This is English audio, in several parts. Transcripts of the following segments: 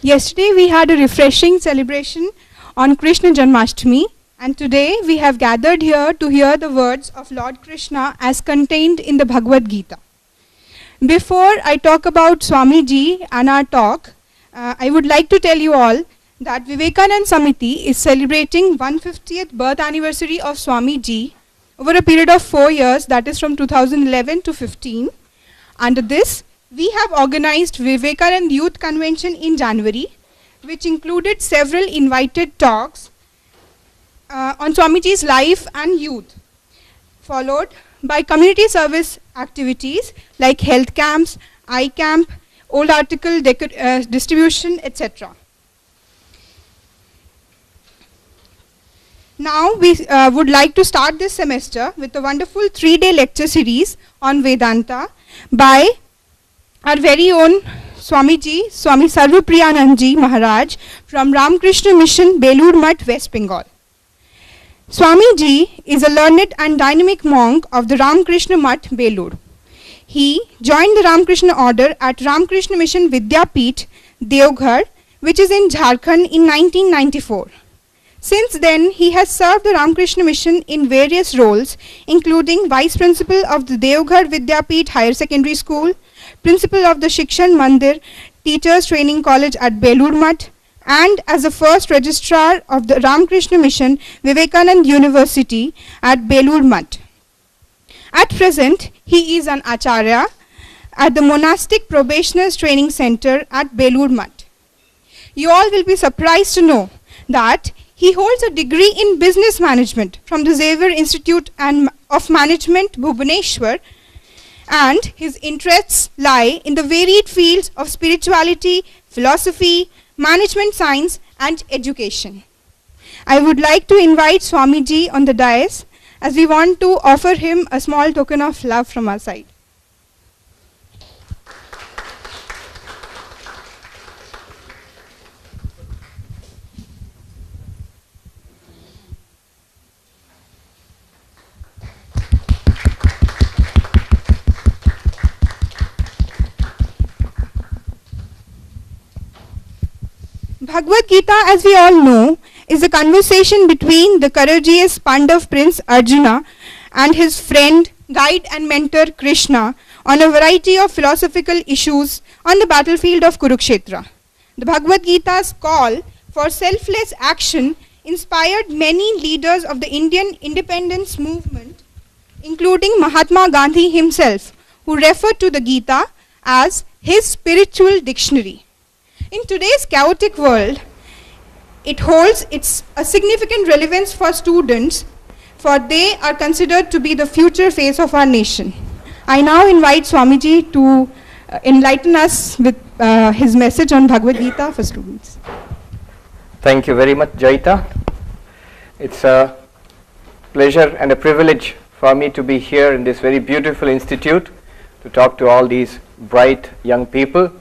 Yesterday we had a refreshing celebration on Krishna Janmashtami, and today we have gathered here to hear the words of Lord Krishna as contained in the Bhagavad Gita. Before I talk about Swamiji and our talk, I would like to tell you all that Vivekanand Samiti is celebrating 150th birth anniversary of Swamiji over a period of 4 years, that is from 2011 to 15. Under this, we have organized Vivekanand Youth Convention in January, which included several invited talks on Swamiji's life and youth, followed by community service activities like health camps, eye camp, old article distribution, etc. Now we would like to start this semester with a wonderful 3-day lecture series on Vedanta by our very own Swamiji, Swami Sarvapriyanandji Maharaj from Ramakrishna Mission, Belur Mutt, West Bengal. Swamiji is a learned and dynamic monk of the Ramakrishna Mutt, Belur. He joined the Ramakrishna order at Ramakrishna Mission Vidyapeeth, Deoghar, which is in Jharkhand in 1994. Since then, he has served the Ramakrishna Mission in various roles, including Vice Principal of the Deoghar Vidyapeeth Higher Secondary School, Principal of the Shikshan Mandir Teachers Training College at Belur Mutt, and as the first Registrar of the Ramakrishna Mission Vivekanand University at Belur Mutt. At present, he is an Acharya at the Monastic Probationers Training Center at Belur Mutt. You all will be surprised to know that he holds a degree in business management from the Xavier Institute of Management, Bhubaneswar, and his interests lie in the varied fields of spirituality, philosophy, management science, and education. I would like to invite Swamiji on the dais as we want to offer him a small token of love from our side. Bhagavad Gita, as we all know, is a conversation between the courageous Pandav prince Arjuna and his friend, guide and mentor Krishna on a variety of philosophical issues on the battlefield of Kurukshetra. The Bhagavad Gita's call for selfless action inspired many leaders of the Indian independence movement, including Mahatma Gandhi himself, who referred to the Gita as his spiritual dictionary. In today's chaotic world, it holds a significant relevance for students, for they are considered to be the future face of our nation. I now invite Swamiji to enlighten us with his message on Bhagavad Gita for students. Thank you very much, Jaita. It's a pleasure and a privilege for me to be here in this very beautiful institute to talk to all these bright young people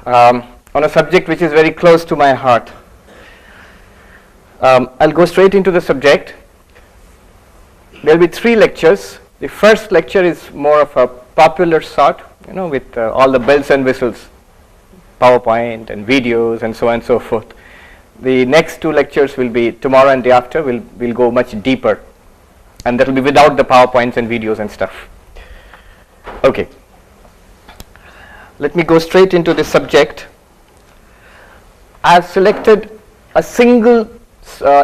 on a subject which is very close to my heart. I'll go straight into the subject. There will be 3 lectures. The first lecture is more of a popular sort, with all the bells and whistles, PowerPoint and videos and so on and so forth. The next 2 lectures will be tomorrow and day after. We'll go much deeper, and that will be without the PowerPoints and videos and stuff. Okay. Let me go straight into the subject. I have selected a single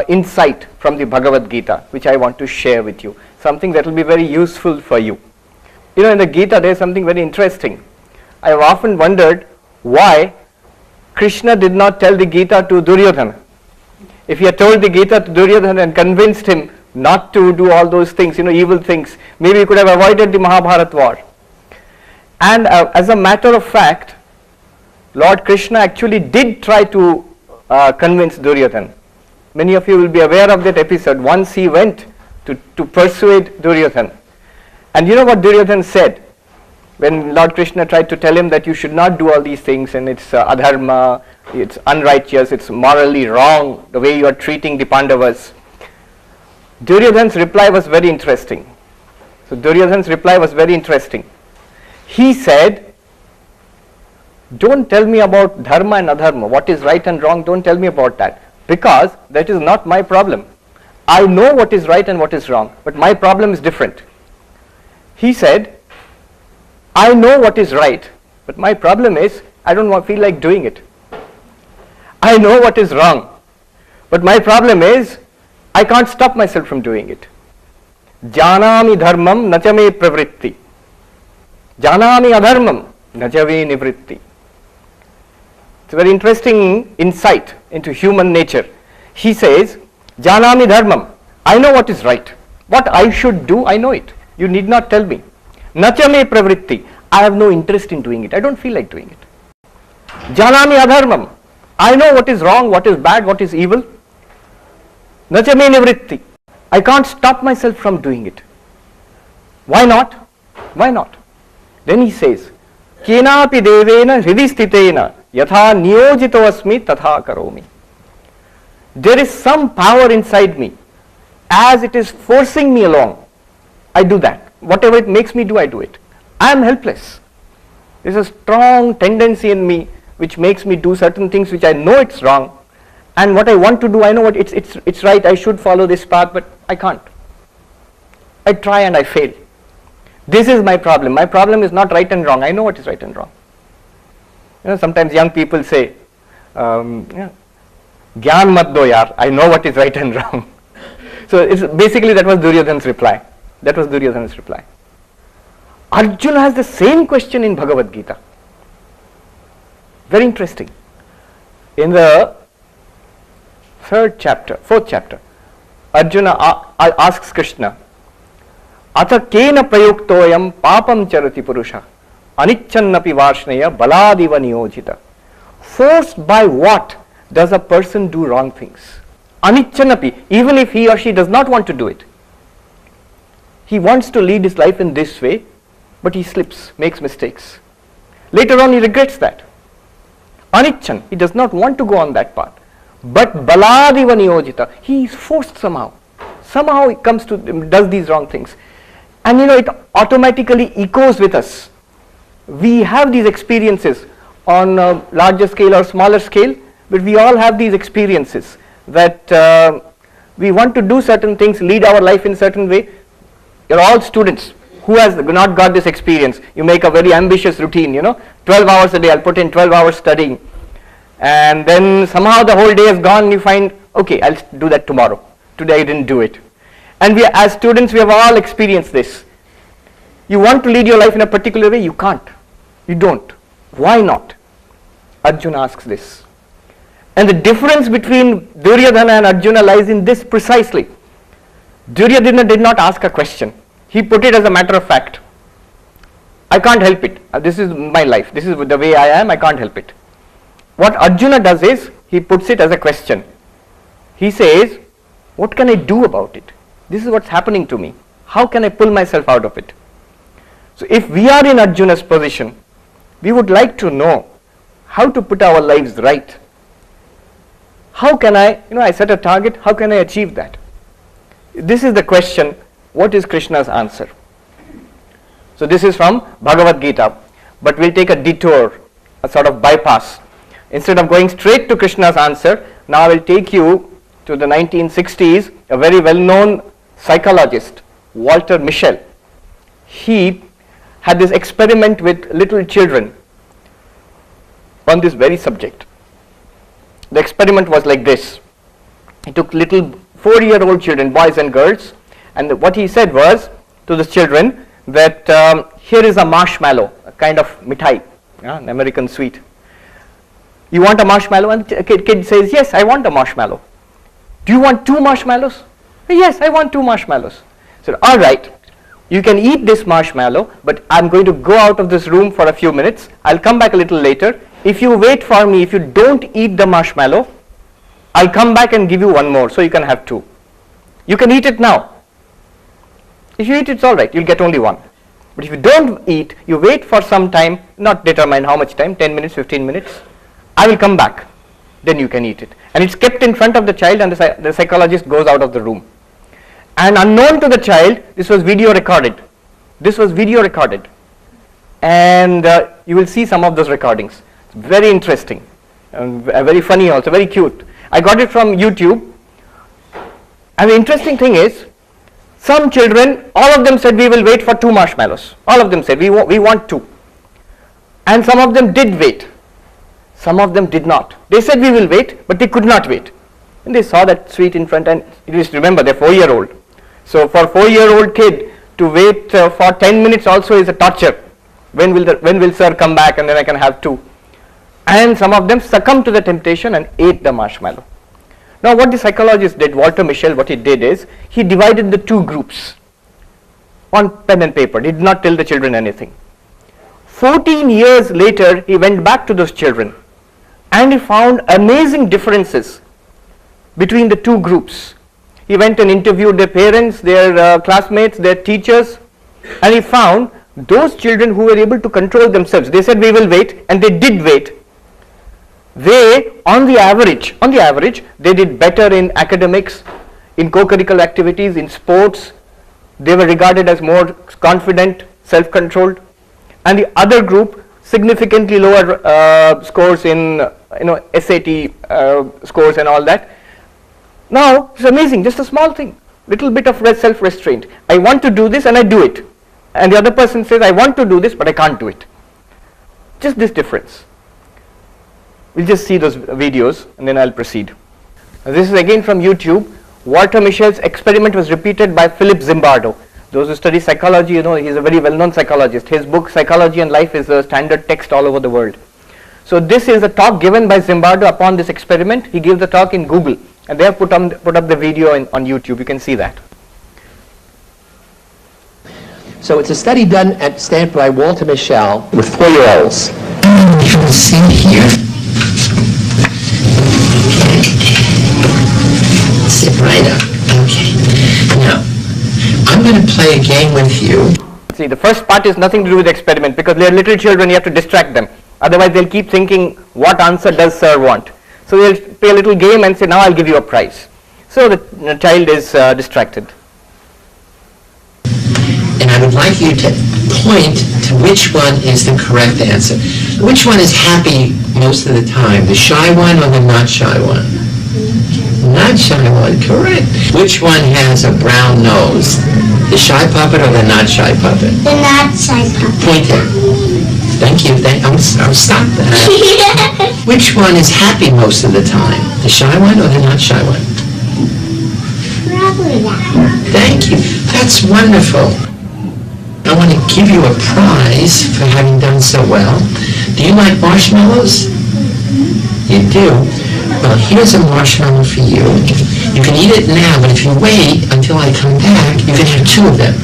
insight from the Bhagavad Gita, which I want to share with you, something that will be very useful for you. In the Gita there is something very interesting. I have often wondered why Krishna did not tell the Gita to Duryodhana. If he had told the Gita to Duryodhana and convinced him not to do all those things, evil things, maybe he could have avoided the Mahabharata war. And as a matter of fact, Lord Krishna actually did try to convince Duryodhana. Many of you will be aware of that episode. Once he went to persuade Duryodhana. And you know what Duryodhana said? When Lord Krishna tried to tell him that you should not do all these things and it's adharma, it's unrighteous, it's morally wrong, the way you are treating the Pandavas. Duryodhana's reply was very interesting. So Duryodhana's reply was very interesting. He said, Don't tell me about dharma and adharma, what is right and wrong, don't tell me about that, because that is not my problem. I know what is right and what is wrong, but my problem is different. He said, I know what is right, but my problem is I don't feel like doing it. I know what is wrong, but my problem is I can't stop myself from doing it. Janami dharmam nacha me pravritti. Janami adharmam nacha ve nivritti. It's a very interesting insight into human nature. He says, Janami dharmam, I know what is right. What I should do, I know it. You need not tell me. Nacha me pravritti, I have no interest in doing it. I don't feel like doing it. Janami adharmam, I know what is wrong, what is bad, what is evil. Nacha me nivritti, I can't stop myself from doing it. Why not? Why not? Then he says, Kenapi devena hridistitena yatha niyojito asmi tatha karomi. There is some power inside me. As it is forcing me along, I do that. Whatever it makes me do, I do it. I am helpless. There is a strong tendency in me which makes me do certain things which I know it's wrong, and what I want to do, I know what it's right, I should follow this path, but I can't. I try and I fail. This is my problem. My problem is not right and wrong. I know what is right and wrong. Sometimes young people say, Gyan mat do yaar, I know what is right and wrong. So it's basically that was Duryodhana's reply. That was Duryodhana's reply. Arjuna has the same question in Bhagavad Gita. Very interesting. In the fourth chapter, Arjuna asks Krishna, Atha kena prayuktoyam papam charati purusha anichannapi varshneya baladiva niyojita. Forced by what does a person do wrong things? Anichannapi, even if he or she does not want to do it. He wants to lead his life in this way, but he slips, makes mistakes. Later on he regrets that. Anichan, he does not want to go on that path. But baladiva niyojita, he is forced somehow. Somehow he comes to, does these wrong things. And it automatically echoes with us. We have these experiences on a larger scale or smaller scale, but we all have these experiences that we want to do certain things, lead our life in a certain way. You're all students. Who has not got this experience? You make a very ambitious routine, 12 hours a day, I'll put in 12 hours studying. And then somehow the whole day is gone and you find, okay, I'll do that tomorrow. Today I didn't do it. And we, as students, we have all experienced this. You want to lead your life in a particular way, you can't. You don't. Why not? Arjuna asks this. And the difference between Duryodhana and Arjuna lies in this precisely. Duryodhana did not ask a question. He put it as a matter of fact. I can't help it. This is my life. This is the way I am. I can't help it. What Arjuna does is, he puts it as a question. He says, what can I do about it? This is what's happening to me. How can I pull myself out of it? So if we are in Arjuna's position, we would like to know how to put our lives right. How can I set a target, how can I achieve that? This is the question. What is Krishna's answer? So this is from Bhagavad Gita, but we'll take a detour, a sort of bypass. Instead of going straight to Krishna's answer, now I will take you to the 1960s, a very well-known psychologist, Walter Mischel. He had this experiment with little children on this very subject. The experiment was like this. He took little 4-year-old children, boys and girls, and what he said was to the children that here is a marshmallow, a kind of mithai, an American sweet. You want a marshmallow? And the kid says, yes, I want a marshmallow. Do you want 2 marshmallows? Yes, I want 2 marshmallows. So, all right, you can eat this marshmallow, but I'm going to go out of this room for a few minutes. I'll come back a little later. If you wait for me, if you don't eat the marshmallow, I'll come back and give you 1 more, so you can have 2. You can eat it now. If you eat it, it's all right, you'll get only 1. But if you don't eat, you wait for some time, not determine how much time, 10 minutes, 15 minutes, I will come back, then you can eat it. And it's kept in front of the child, and the psychologist goes out of the room. And unknown to the child, this was video recorded. This was video recorded. And you will see some of those recordings. Very interesting, and very funny also, very cute. I got it from YouTube. And the interesting thing is, some children, all of them said we will wait for 2 marshmallows. All of them said we want 2. And some of them did wait. Some of them did not. They said we will wait, but they could not wait. And they saw that sweet in front, and just remember they're 4-year-old. So for 4-year-old kid to wait for 10 minutes also is a torture. When will sir come back and then I can have 2? And some of them succumbed to the temptation and ate the marshmallow. Now what the psychologist did, Walter Mischel, what he did is, he divided the 2 groups on pen and paper. He did not tell the children anything. 14 years later, he went back to those children and he found amazing differences between the 2 groups. He went and interviewed their parents, their classmates, their teachers, and he found those children who were able to control themselves, they said we will wait, and they did wait. They, on the average, they did better in academics, in co-curricular activities, in sports. They were regarded as more confident, self-controlled. And the other group, significantly lower scores in SAT scores and all that. Now, it's amazing, just a small thing, little bit of self-restraint. I want to do this and I do it. And the other person says, I want to do this, but I can't do it. Just this difference. We'll just see those videos and then I'll proceed. This is again from YouTube. Walter Mischel's experiment was repeated by Philip Zimbardo. Those who study psychology, he's a very well-known psychologist. His book, Psychology and Life, is a standard text all over the world. So this is a talk given by Zimbardo upon this experiment. He gave the talk in Google, and they have put up the video on YouTube. You can see that. So it's a study done at Stanford by Walter Mischel with 4-year-olds. You can see here. Sit right up. Okay. Now, I'm going to play a game with you. See, the first part is nothing to do with the experiment because they're little children, you have to distract them. Otherwise, they'll keep thinking, what answer does sir want? So they'll play a little game and say, now I'll give you a prize. So the child is distracted. And I would like you to point to which one is the correct answer. Which one is happy most of the time? The shy one or the not shy one? Not shy one, correct. Which one has a brown nose? The shy puppet or the not shy puppet? The not shy puppet. Point it. Thank you. I'll stop that. Which one is happy most of the time? The shy one or the not shy one? Probably that one. Thank you. That's wonderful. I want to give you a prize for having done so well. Do you like marshmallows? You do? Well, here's a marshmallow for you. You can eat it now, but if you wait until I come back, you can have 2 of them.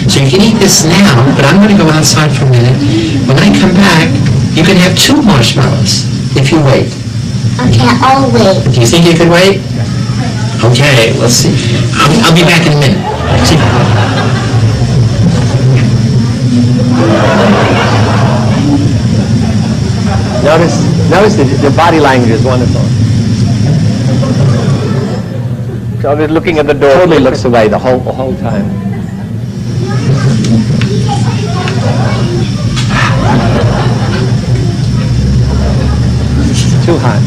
So you can eat this now, but I'm going to go outside for a minute. When I come back, you can have 2 marshmallows if you wait. Okay, I'll wait. Do you think you could wait? Okay, let's see. I'll be back in a minute. See. Notice the body language is wonderful. So always looking at the door. Totally looks away the whole time. Too hot.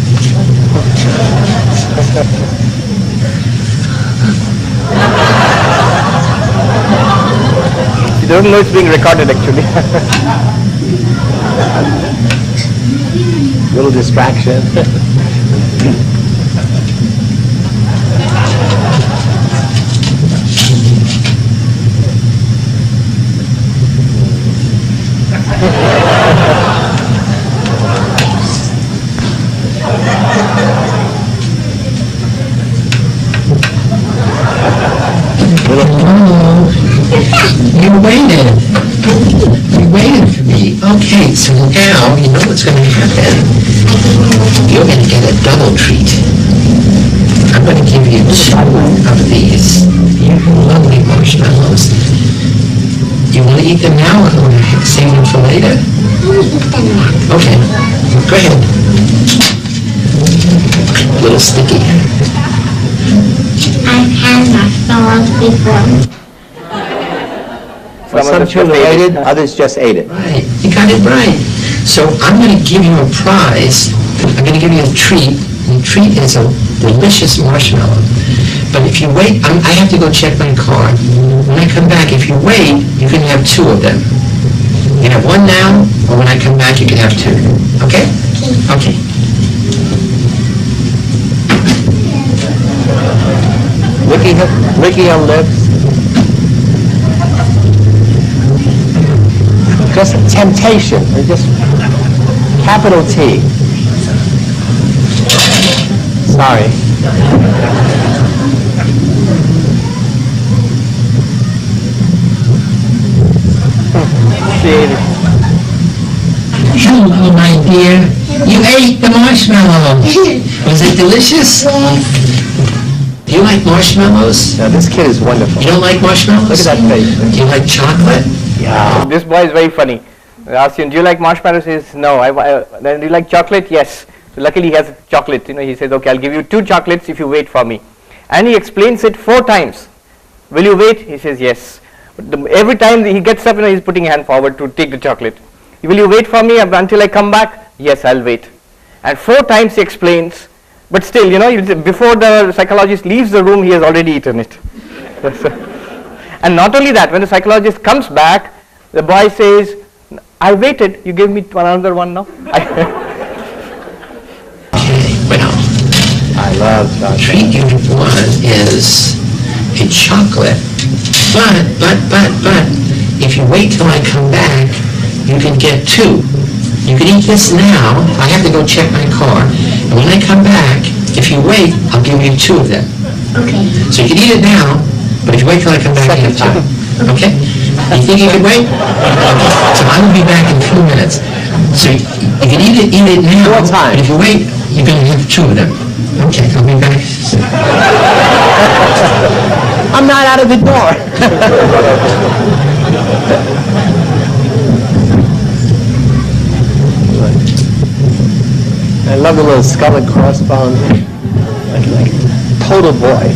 She doesn't know it's being recorded actually. Little distraction. You waited. You waited for me. Okay, so now you know what's going to happen. You're going to get a double treat. I'm going to give you 2 of these lovely marshmallows. You want to eat them now or save them for later? I'll eat them now. Okay, go ahead. A little sticky. I've had marshmallows before. Well, some children ate it, others just ate it. Right, you got it right. So I'm going to give you a prize. I'm going to give you a treat. And the treat is a delicious marshmallow. But if you wait, I have to go check my car. When I come back, if you wait, you can have 2 of them. You have 1 now, or when I come back, you can have 2. Okay? Okay. Licky on lips. Just temptation, or just capital T. Sorry. Hello, my dear. You ate the marshmallow. Was it delicious? Do you like marshmallows? Now this kid is wonderful. You don't like marshmallows? Look at that face. Do you like chocolate? Yeah. This boy is very funny. I asked him, do you like marshmallows? He says, no. Then do you like chocolate? Yes. So luckily he has chocolate. He says, okay, I'll give you 2 chocolates if you wait for me. And he explains it 4 times. Will you wait? He says, yes. But every time he gets up, he's putting a hand forward to take the chocolate. Will you wait for me until I come back? Yes, I'll wait. And 4 times he explains. But still, before the psychologist leaves the room, he has already eaten it. And not only that, when the psychologist comes back, the boy says, I waited, you gave me another one now. Okay, well, I love chocolate. treat you one is a chocolate, but, if you wait till I come back, you can get 2. You can eat this now. I have to go check my car. And when I come back, if you wait, I'll give you 2 of them. Okay. So you can eat it now, but if you wait till I come back, you have 2. Okay? You think you can wait? So I will be back in a few minutes. So you can eat it now. 4 times. But if you wait, you're going to have 2 of them. Okay, I'll be back. I'm not out of the door. I love the little skull and crossbones. Like total boy.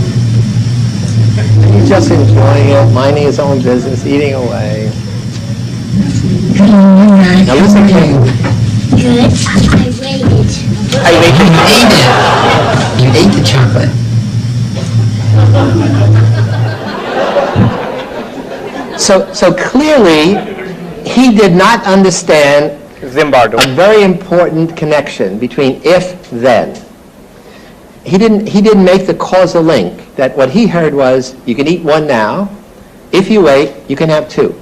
He's just enjoying it, minding his own business, eating away. Now listen to me. Good. I waited. You ate it. You ate the chocolate. So clearly, he did not understand Zimbardo. a very important connection between if-then. He didn't make the causal link that what he heard was, you can eat 1 now. If you wait, you can have 2.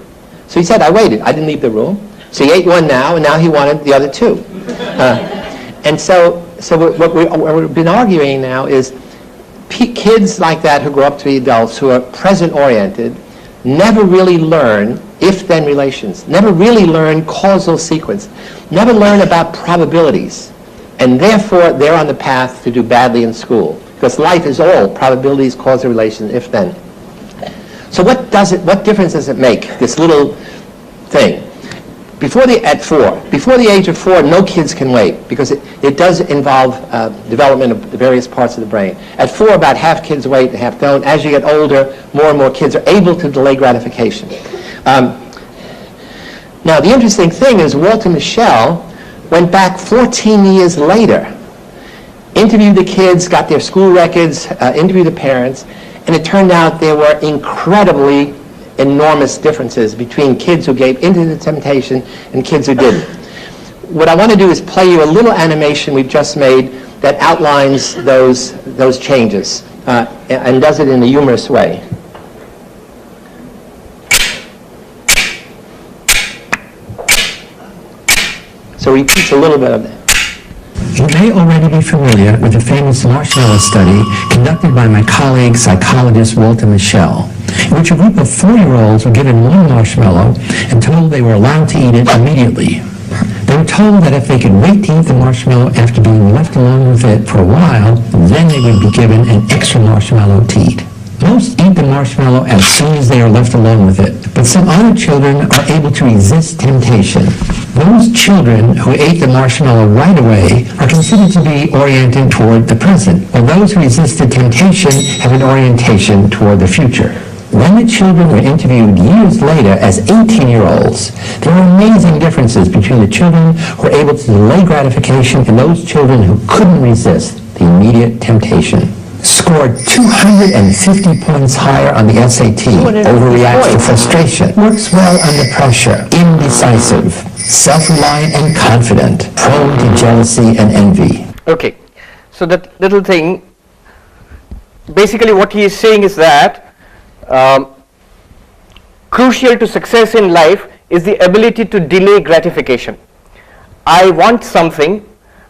So he said, I waited. I didn't leave the room. So he ate 1 now, and now he wanted the other 2. And so what we've been arguing now is kids like that who grow up to be adults who are present-oriented never really learn if-then relations, never really learn causal sequence, never learn about probabilities, and therefore they're on the path to do badly in school, because life is all probabilities, causal relations, if-then. So what difference does it make, this little thing? Before the age of 4, no kids can wait, because it does involve development of the various parts of the brain. At 4, about half kids wait and half don't. As you get older, more and more kids are able to delay gratification. Now, the interesting thing is Walter Mischel went back 14 years later, interviewed the kids, got their school records, interviewed the parents, and it turned out there were incredibly enormous differences between kids who gave into the temptation and kids who didn't. What I want to do is play you a little animation we've just made that outlines those changes and does it in a humorous way. So repeats a little bit of that. You may already be familiar with the famous marshmallow study conducted by my colleague, psychologist Walter Mischel, in which a group of 4-year-olds were given 1 marshmallow and told they were allowed to eat it immediately. They were told that if they could wait to eat the marshmallow after being left alone with it for a while, then they would be given an extra marshmallow to eat. Most eat the marshmallow as soon as they are left alone with it, but some other children are able to resist temptation. Those children who ate the marshmallow right away are considered to be oriented toward the present, while those who resisted temptation have an orientation toward the future. When the children were interviewed years later as 18-year-olds, there were amazing differences between the children who were able to delay gratification and those children who couldn't resist the immediate temptation. Scored 250 points higher on the SAT, overreacts to frustration, works well under pressure, indecisive, self-reliant and confident, prone to jealousy and envy. Okay, so that little thing, basically what he is saying is that crucial to success in life is the ability to delay gratification. I want something,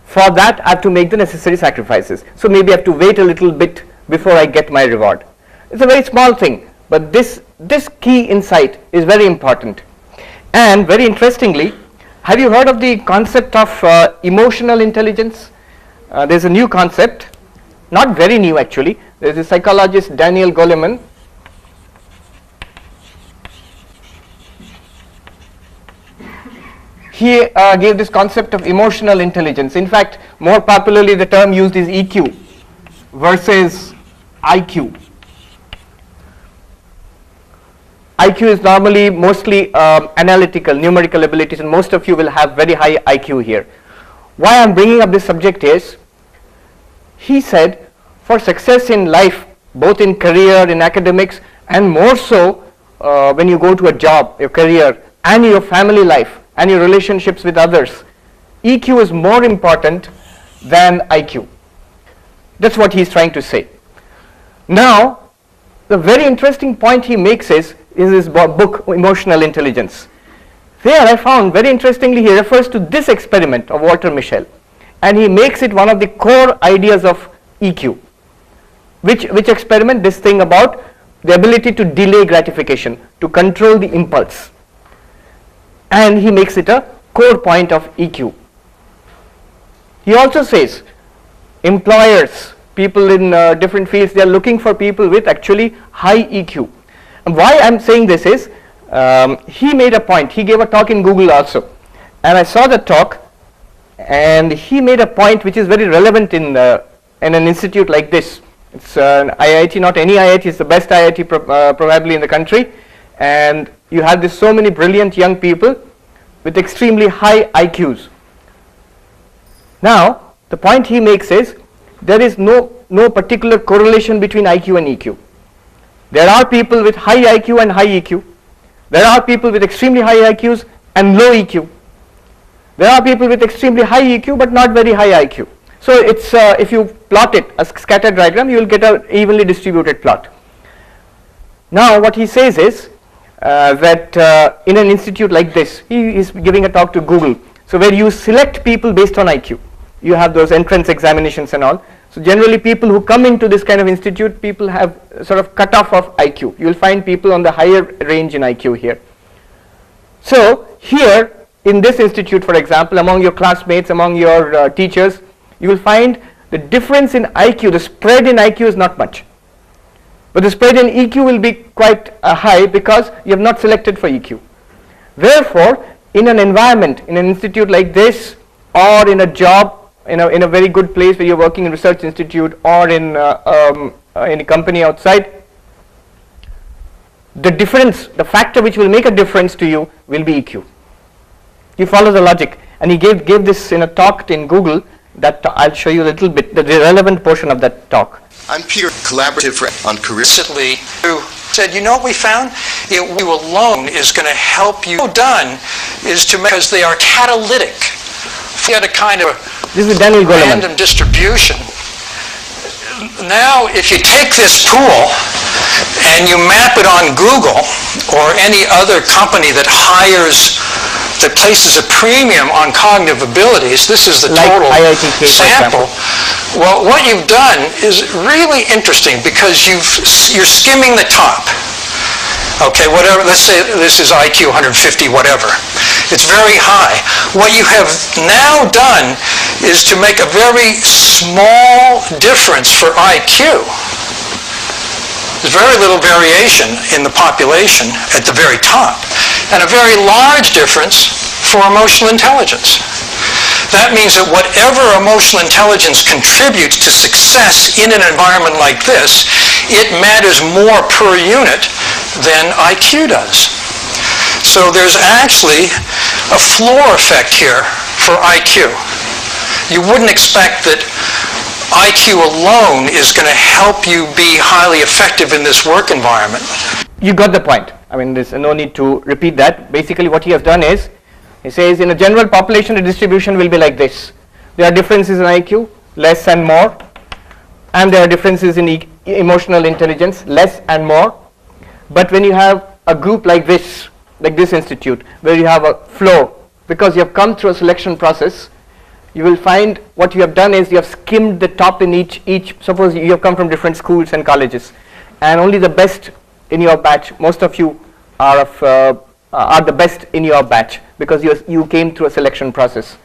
for that I have to make the necessary sacrifices. So maybe I have to wait a little bit before I get my reward. It's a very small thing, but this key insight is very important. And very interestingly, have you heard of the concept of emotional intelligence? There's a new concept, not very new actually. There's a psychologist, Daniel Goleman. He gave this concept of emotional intelligence. In fact, more popularly the term used is EQ versus IQ. IQ is normally mostly analytical, numerical abilities, and most of you will have very high IQ here. Why I'm bringing up this subject is, he said, for success in life, both in career, in academics, and more so when you go to a job, your career, and your family life, and your relationships with others, EQ is more important than IQ. That's what he's trying to say. Now, the very interesting point he makes is his book, Emotional Intelligence. There I found, very interestingly, he refers to this experiment of Walter Mischel, and he makes it one of the core ideas of EQ. Which experiment? This thing about the ability to delay gratification, to control the impulse. And he makes it a core point of EQ. He also says employers, people in different fields, they are looking for people with actually high EQ. And why I'm saying this is, he made a point, he gave a talk in Google also, and I saw the talk, and he made a point which is very relevant in an institute like this. It's an IIT, not any IIT, it's the best IIT probably in the country, and you have this so many brilliant young people with extremely high IQs. Now, the point he makes is, there is no particular correlation between IQ and EQ. There are people with high IQ and high EQ. There are people with extremely high IQs and low EQ. There are people with extremely high EQ but not very high IQ. So it's if you plot it, a scatter diagram, you will get an evenly distributed plot. Now what he says is that in an institute like this, he is giving a talk to Google, so where you select people based on IQ. You have those entrance examinations and all. So generally people who come into this kind of institute, people have sort of cutoff of IQ. You will find people on the higher range in IQ here. So here in this institute, for example, among your classmates, among your teachers, you will find the difference in IQ, the spread in IQ is not much. But the spread in EQ will be quite high because you have not selected for EQ. Therefore, in an environment, in an institute like this, or in a job, in a very good place where you're working in research institute or in a company outside, the difference, the factor which will make a difference to you will be EQ. You follow the logic. And he gave this in a talk in Google that I'll show you a little bit, the relevant portion of that talk. I'm Peter, collaborative on career. Recently, who said, you know what we found? You alone is going to help you. Done is to make, because they are catalytic. If you had a kind of this is Daniel Goleman. Random distribution. Now, if you take this pool and you map it on Google or any other company that places a premium on cognitive abilities, this is the total sample. Well, what you've done is really interesting because you're skimming the top. Okay, whatever, let's say this is IQ 150, whatever. It's very high. What you have now done is to make a very small difference for IQ. There's very little variation in the population at the very top, and a very large difference for emotional intelligence. That means that whatever emotional intelligence contributes to success in an environment like this, it matters more per unit than IQ does. So there's actually a floor effect here for IQ. You wouldn't expect that IQ alone is going to help you be highly effective in this work environment. You got the point. I mean, there's no need to repeat that. Basically what he has done is, he says in a general population the distribution will be like this. There are differences in IQ, less and more, and there are differences in emotional intelligence, less and more. But when you have a group like this institute, where you have a floor, because you have come through a selection process, you will find what you have done is you have skimmed the top in each. Suppose you have come from different schools and colleges, and only the best in your batch, most of you are the best in your batch, because you came through a selection process.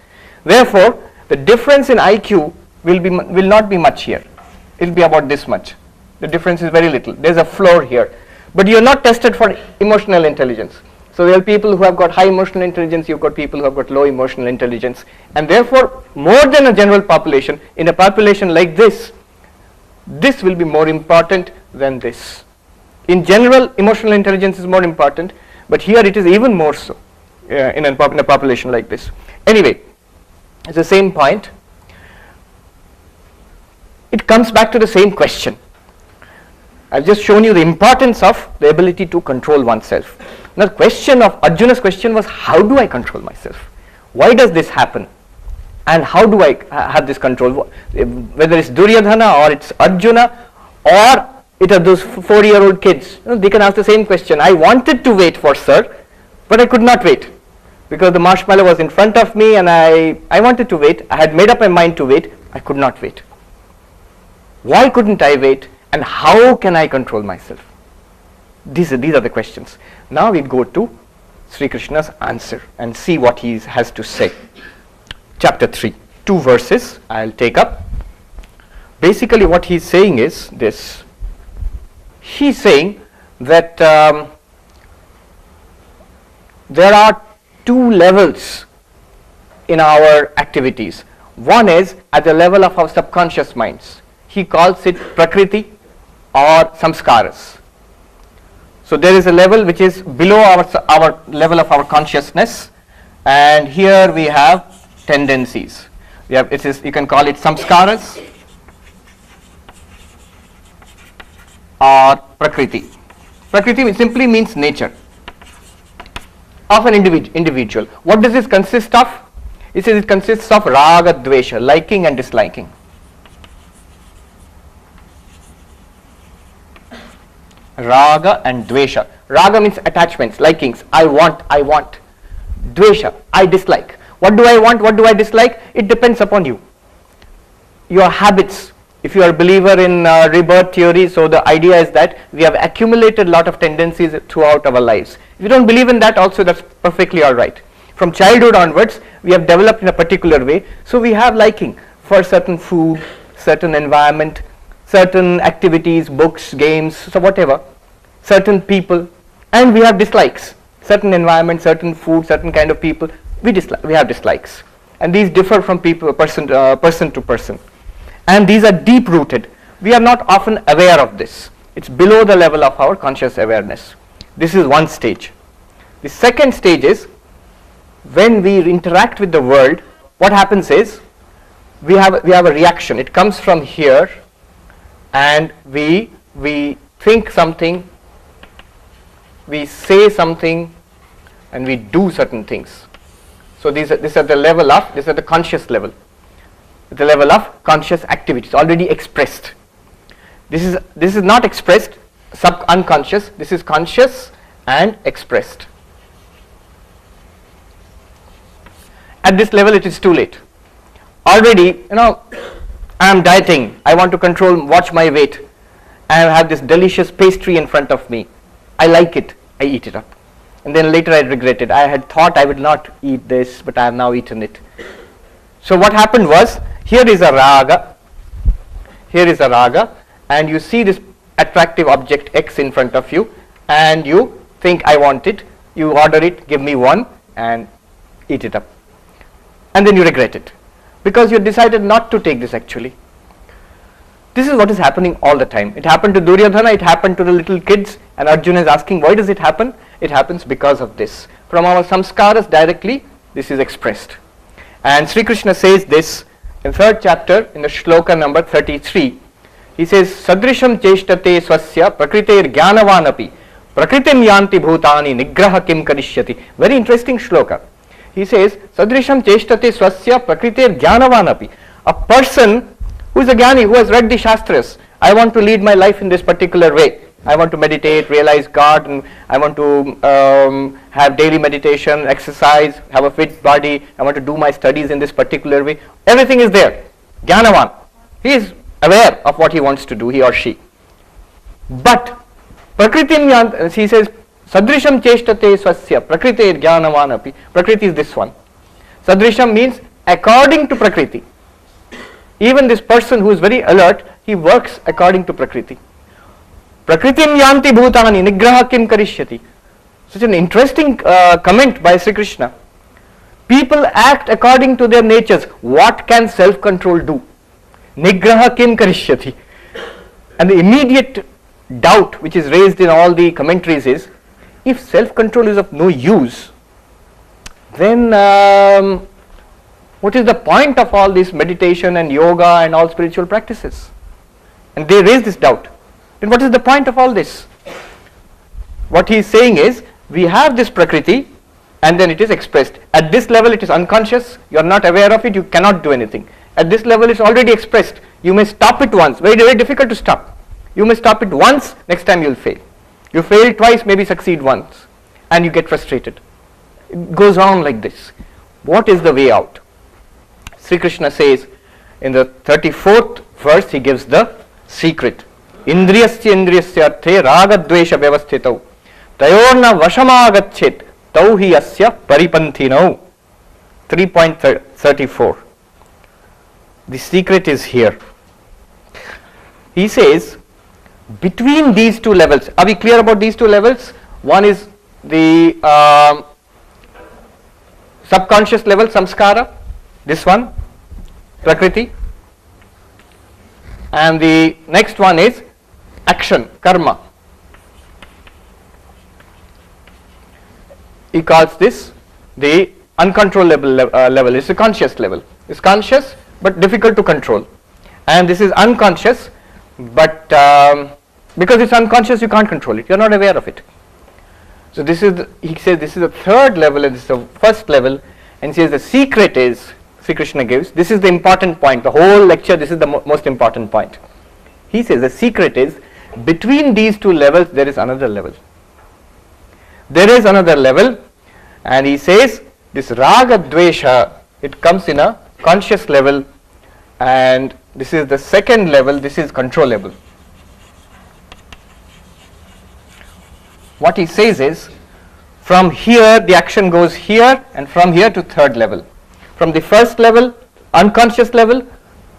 Therefore, the difference in IQ will not be much here. It will be about this much. The difference is very little. There's a floor here. But you are not tested for emotional intelligence. So there are people who have got high emotional intelligence, you've got people who have got low emotional intelligence, and therefore more than a general population, in a population like this will be more important than this. In general, emotional intelligence is more important, but here it is even more so in a population like this. Anyway, it's the same point. It comes back to the same question. I've just shown you the importance of the ability to control oneself. Now the question of Arjuna's question was, how do I control myself? Why does this happen? And how do I have this control? Whether it's Duryodhana or it's Arjuna or it are those 4-year-old kids, they can ask the same question. I wanted to wait for sir, but I could not wait because the marshmallow was in front of me and I wanted to wait. I had made up my mind to wait. I could not wait. Why couldn't I wait? And how can I control myself? These are the questions. Now we go to Sri Krishna's answer and see what he has to say. Chapter 3, 2 verses I'll take up. Basically what he's saying is this. He's saying that there are 2 levels in our activities. One is at the level of our subconscious minds. He calls it Prakriti or Samskaras. So there is a level which is below our level of our consciousness, and here we have tendencies. You can call it Samskaras or Prakriti. Prakriti simply means nature of an individual. What does this consist of? It says it consists of Raga Dvesha, liking and disliking. Raga and Dvesha. Raga means attachments, likings. I want. Dvesha, I dislike. What do I want? What do I dislike? It depends upon you. Your habits. If you are a believer in rebirth theory, so the idea is that we have accumulated a lot of tendencies throughout our lives. If you don't believe in that also, that's perfectly alright. From childhood onwards, we have developed in a particular way. So we have liking for certain food, certain environment, certain activities, books, games, so whatever, certain people, and we have dislikes. Certain environment, certain food, certain kind of people, we have dislikes, and these differ from person to person, and these are deep rooted. We are not often aware of this. It's below the level of our conscious awareness. This is one stage. The second stage is when we interact with the world. What happens is we have a reaction. It comes from here, and we think something, we say something, and we do certain things. So these are the conscious level, the level of conscious activities already expressed. This is not expressed, unconscious. This is conscious and expressed. At this level, it is too late. Already, I am dieting. I want to watch my weight. I have this delicious pastry in front of me. I like it. I eat it up. And then later I regret it. I had thought I would not eat this, but I have now eaten it. So what happened was, here is a raga. Here is a raga. And you see this attractive object X in front of you. And you think, I want it. You order it, give me one, and eat it up. And then you regret it. Because you decided not to take this actually. This is what is happening all the time. It happened to Duryodhana, it happened to the little kids, And Arjuna is asking, why does it happen? It happens because of this. From our samskaras directly, this is expressed. And Sri Krishna says this in 3rd chapter, in the shloka number 33. He says, Sadrisham cheshtate swasya prakriter jnanavanapi prakritim yanti bhutani nigraha kim karishyati. Very interesting shloka. He says, Sadrisham cheshtate swasya prakriter jnanavanapi. A person who is a jnani, who has read the Shastras, I want to lead my life in this particular way. I want to meditate, realize God, and I want to have daily meditation, exercise, have a fit body. I want to do my studies in this particular way. Everything is there. Jnanavan. He is aware of what he wants to do, he or she. But Prakritim Yant, he says, Sadrisham cheshtate swasya prakrite jnanavan api. Prakriti is this one. Sadrisham means according to Prakriti. Even this person who is very alert, he works according to Prakriti. Prakritim yanti bhutani nigraha kim karishyati. Such an interesting comment by Sri Krishna. People act according to their natures. What can self-control do? Nigraha kim karishyati. And the immediate doubt which is raised in all the commentaries is, if self-control is of no use, then what is the point of all this meditation and yoga and all spiritual practices? And they raise this doubt. Then what is the point of all this? What he is saying is, we have this Prakriti and then it is expressed. At this level it is unconscious, you are not aware of it, you cannot do anything. At this level it is already expressed. You may stop it once, very, very difficult to stop. You may stop it once, next time you will fail. You fail twice, maybe succeed once, and you get frustrated. It goes on like this. What is the way out? Sri Krishna says in the 34th verse, he gives the secret. Indriyasya indriyasya arthe ragadvesha vyavasthitau tayorna vashamagachet tau hi asya paripanthinau. 3.34. The secret is here. He says, between these two levels, are we clear about these two levels? One is the subconscious level, samskara, this one, Prakriti, and the next one is action, karma. He calls this the uncontrollable level. It's a conscious level. It's conscious but difficult to control, and this is unconscious, but because it's unconscious you can't control it, you're not aware of it. So this is he says this is the third level and this is the first level, and he says the secret is, Sri Krishna gives, this is the important point, the whole lecture, this is the most important point. He says the secret is, between these two levels there is another level. There is another level, and he says this raga dvesha, it comes in a conscious level, and this is the second level, this is controllable. What he says is, from here the action goes here, and from here to third level. From the first level, unconscious level,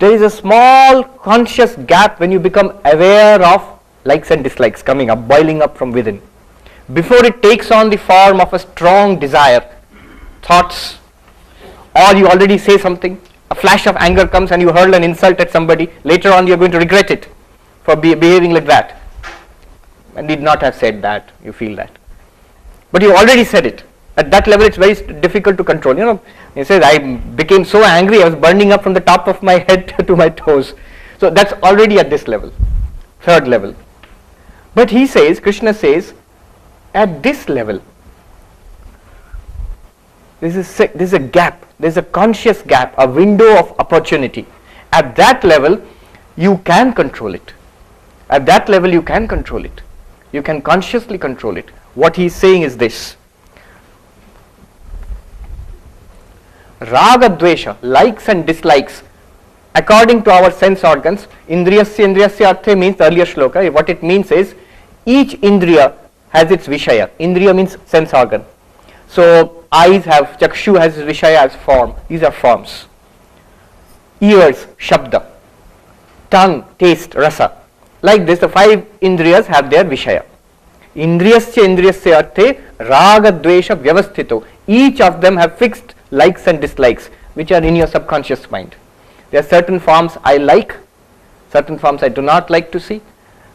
there is a small conscious gap when you become aware of likes and dislikes coming up, boiling up from within. Before it takes on the form of a strong desire, thoughts, or you already say something, a flash of anger comes and you hurl an insult at somebody, later on you are going to regret it for behaving like that. I did not have said that, you feel that. But you already said it. At that level it's very difficult to control. You know, he says, I became so angry, I was burning up from the top of my head to my toes. So that's already at this level, third level. But he says, Krishna says, at this level, there is a gap, there is a conscious gap, a window of opportunity. At that level, you can control it. At that level, you can control it. You can consciously control it. What he is saying is this. Raga dvesha, likes and dislikes, according to our sense organs, indriyasya indriyasya arthe means earlier shloka. What it means is, each indriya has its vishaya. Indriya means sense organ. So eyes have, chakshu has vishaya as form. These are forms. Ears, shabda. Tongue, taste, rasa. Like this, the five indriyas have their vishaya. Indriyasya indriyasya arthe raga dvesha vyavasthito. Each of them have fixed likes and dislikes which are in your subconscious mind. There are certain forms I like, certain forms I do not like to see.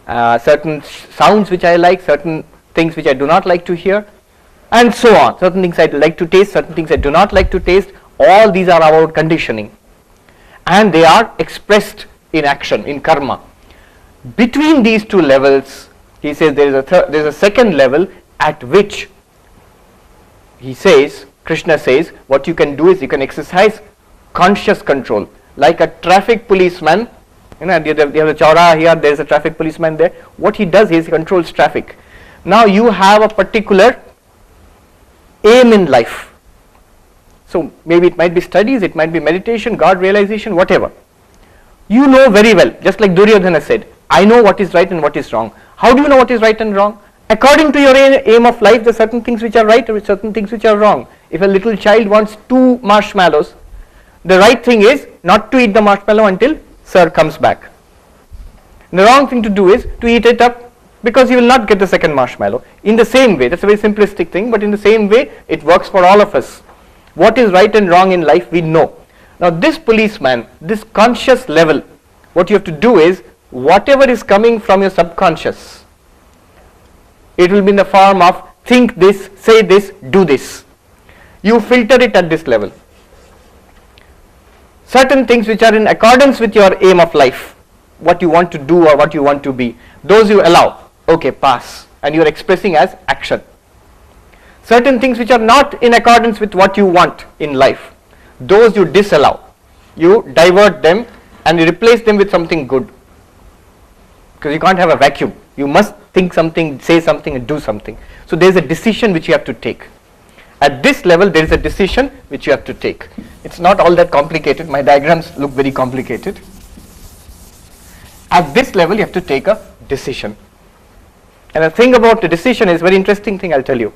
certain sounds which I like, certain things which I do not like to hear, and so on. Certain things I like to taste, certain things I do not like to taste. All these are our conditioning, and they are expressed in action, in karma. Between these two levels, he says there is a second level at which he says, Krishna says, what you can do is you can exercise conscious control, like a traffic policeman. You have the chowraha here, there is a traffic policeman there. What he does is he controls traffic. Now you have a particular aim in life. So maybe it might be studies, it might be meditation, God realization, whatever. You know very well, just like Duryodhana said, I know what is right and what is wrong. How do you know what is right and wrong? According to your aim of life, there are certain things which are right or certain things which are wrong. If a little child wants 2 marshmallows, the right thing is not to eat the marshmallow until sir comes back. And the wrong thing to do is to eat it up, because you will not get the second marshmallow. In the same way, that's a very simplistic thing, but in the same way it works for all of us. What is right and wrong in life we know. Now this policeman, this conscious level, what you have to do is, whatever is coming from your subconscious, it will be in the form of think this, say this, do this. You filter it at this level. Certain things which are in accordance with your aim of life, what you want to do or what you want to be, those you allow. Okay, pass, and you are expressing as action. Certain things which are not in accordance with what you want in life, those you disallow. You divert them and you replace them with something good, because you can't have a vacuum. You must think something, say something and do something. So there is a decision which you have to take. At this level there is a decision which you have to take. It's not all that complicated. My diagrams look very complicated. At this level you have to take a decision. And the thing about the decision is a very interesting thing, I'll tell you.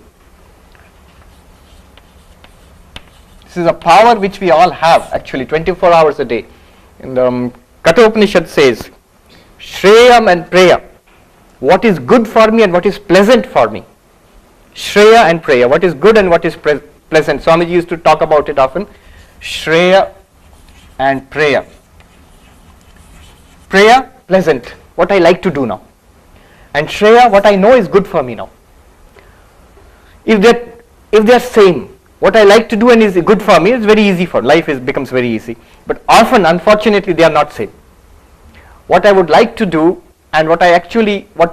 This is a power which we all have actually 24 hours a day. In the Katha Upanishad says, Shreyam and Preya, what is good for me and what is pleasant for me. Shreya and Preya, what is good and what is pleasant. Swamiji used to talk about it often. Shreya and Preya. Preya, pleasant, what I like to do now. And Shreya, what I know is good for me now. If they are same, what I like to do and is good for me, it's very easy for life, becomes very easy. But often, unfortunately, they are not same. What I would like to do and what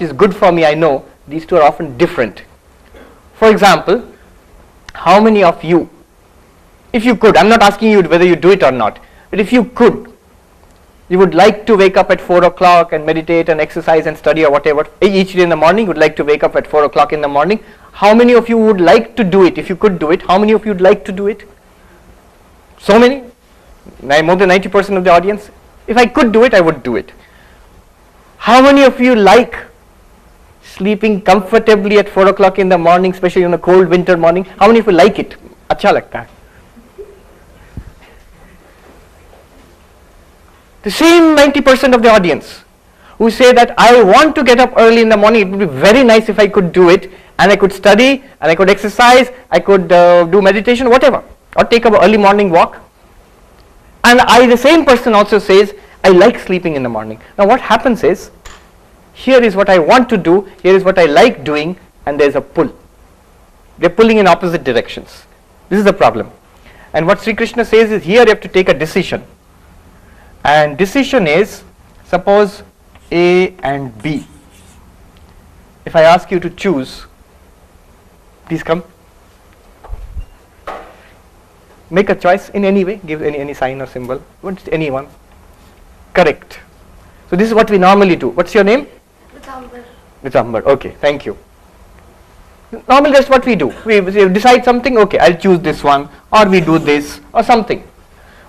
is good for me, I know, these two are often different. For example, how many of you, if you could, I'm not asking you whether you do it or not, but if you could, you would like to wake up at 4 o'clock and meditate and exercise and study or whatever, each day in the morning, you would like to wake up at 4 o'clock in the morning. How many of you would like to do it? If you could do it, how many of you would like to do it? So many? More than 90% of the audience? If I could do it, I would do it. How many of you like sleeping comfortably at 4 o'clock in the morning, especially on a cold winter morning? How many of you like it? Acha lagta hai. The same 90% of the audience who say that I want to get up early in the morning, it would be very nice if I could do it, and I could study, and I could exercise, I could do meditation, whatever, or take an early morning walk. And the same person also says, I like sleeping in the morning. Now what happens is, here is what I want to do, here is what I like doing, and there is a pull. They are pulling in opposite directions. This is the problem. And what Sri Krishna says is, here you have to take a decision. And decision is, suppose A and B. If I ask you to choose, please come. Make a choice in any way, give any sign or symbol, anyone. Correct. So this is what we normally do. What's your name? Ritambar. Okay, thank you. Normally that's what we do. We decide something, okay, I'll choose this one, or we do this, or something.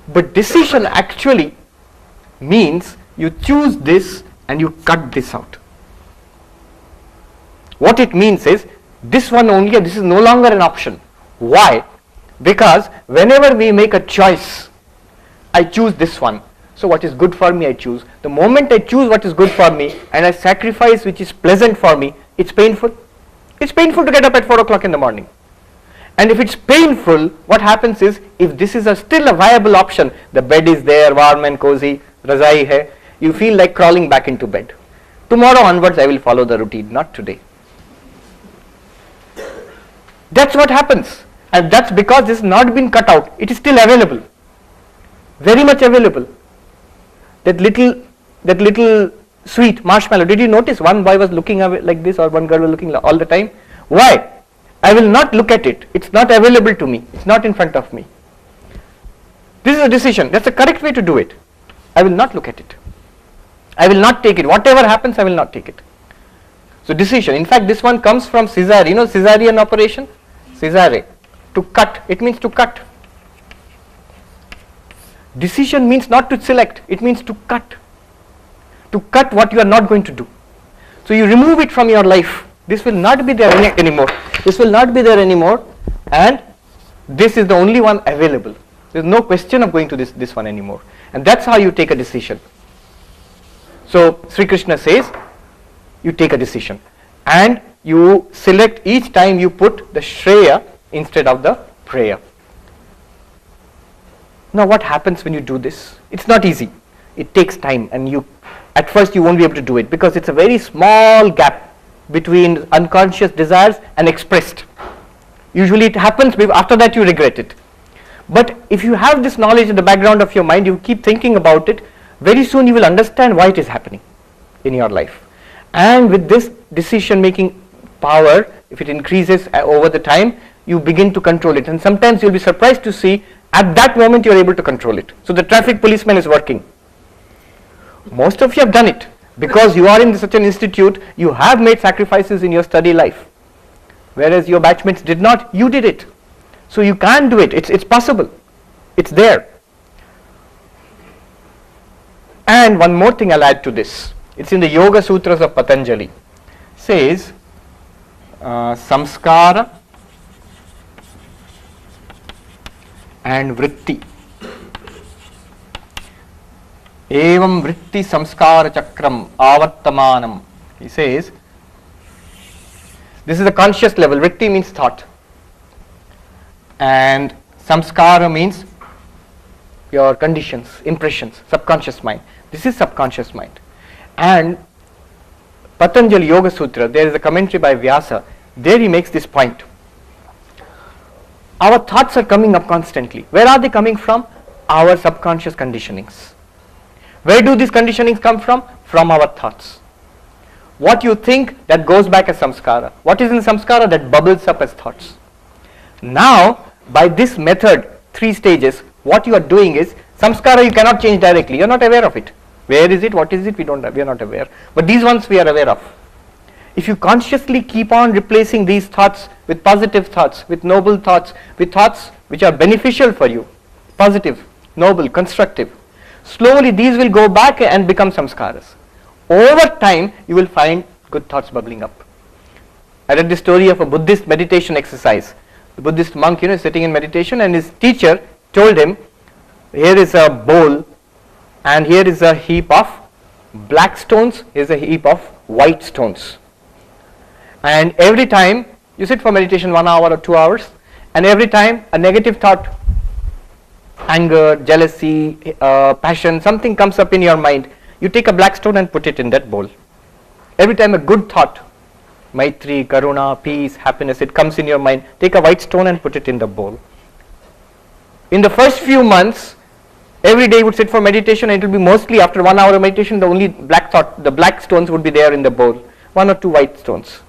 But decision actually means you choose this and you cut this out. What it means is, this one only, and this is no longer an option. Why? Because whenever we make a choice, I choose this one. So what is good for me, I choose. The moment I choose what is good for me and I sacrifice which is pleasant for me, it's painful. It's painful to get up at 4 o'clock in the morning. And if it's painful, what happens is, if this is still a viable option, the bed is there, warm and cozy, razai hai, you feel like crawling back into bed. Tomorrow onwards I will follow the routine, not today. That's what happens, and that's because this has not been cut out. It is still available, very much available. That little sweet marshmallow. Did you notice one boy was looking away like this, or one girl was looking all the time? Why? I will not look at it. It's not available to me. It's not in front of me. This is a decision. That's the correct way to do it. I will not look at it. I will not take it. Whatever happens, I will not take it. So decision. In fact, this one comes from Caesar. You know Caesarean operation? Caesare. To cut. It means to cut. Decision means not to select. It means to cut. To cut what you are not going to do. So you remove it from your life. This will not be there anymore. This will not be there anymore, and this is the only one available. There is no question of going to this one anymore. And that's how you take a decision. So Sri Krishna says, you take a decision and you select each time you put the Shreya instead of the prayer. Now what happens when you do this? It's not easy. It takes time, and at first you won't be able to do it because it's a very small gap between unconscious desires and expressed. Usually it happens, after that you regret it. But if you have this knowledge in the background of your mind, you keep thinking about it, very soon you will understand why it is happening in your life. And with this decision making power, if it increases over the time, you begin to control it. And sometimes you'll be surprised to see at that moment you are able to control it. So the traffic policeman is working. Most of you have done it. Because you are in such an institute, you have made sacrifices in your study life. Whereas your batchmates did not, you did it. So you can do it, it's possible. It's there. And one more thing I'll add to this. It's in the Yoga Sutras of Patanjali. It says, samskara and vritti. Evam vritti samskara chakram avartamanam. He says, this is the conscious level. Vritti means thought. And samskara means your conditions, impressions, subconscious mind. This is subconscious mind. And Patanjali Yoga Sutra, there is a commentary by Vyasa. There he makes this point. Our thoughts are coming up constantly. Where are they coming from? Our subconscious conditionings. Where do these conditionings come from? From our thoughts. What you think, that goes back as samskara. What is in samskara? That bubbles up as thoughts. Now, by this method, 3 stages, what you are doing is, samskara you cannot change directly. You are not aware of it. Where is it? What is it? We are not aware. But these ones we are aware of. If you consciously keep on replacing these thoughts with positive thoughts, with noble thoughts, with thoughts which are beneficial for you, positive, noble, constructive, slowly these will go back and become samskaras. Over time, you will find good thoughts bubbling up. I read the story of a Buddhist meditation exercise. The Buddhist monk, is sitting in meditation, and his teacher told him, here is a bowl, and here is a heap of black stones, here is a heap of white stones. And every time you sit for meditation 1 hour or 2 hours, and every time a negative thought, anger, jealousy, passion, something comes up in your mind, you take a black stone and put it in that bowl. Every time a good thought, Maitri, Karuna, peace, happiness, it comes in your mind, take a white stone and put it in the bowl. In the first few months, every day he would sit for meditation, and it will be mostly after 1 hour of meditation, the only black thought, the black stones would be there in the bowl, 1 or 2 white stones.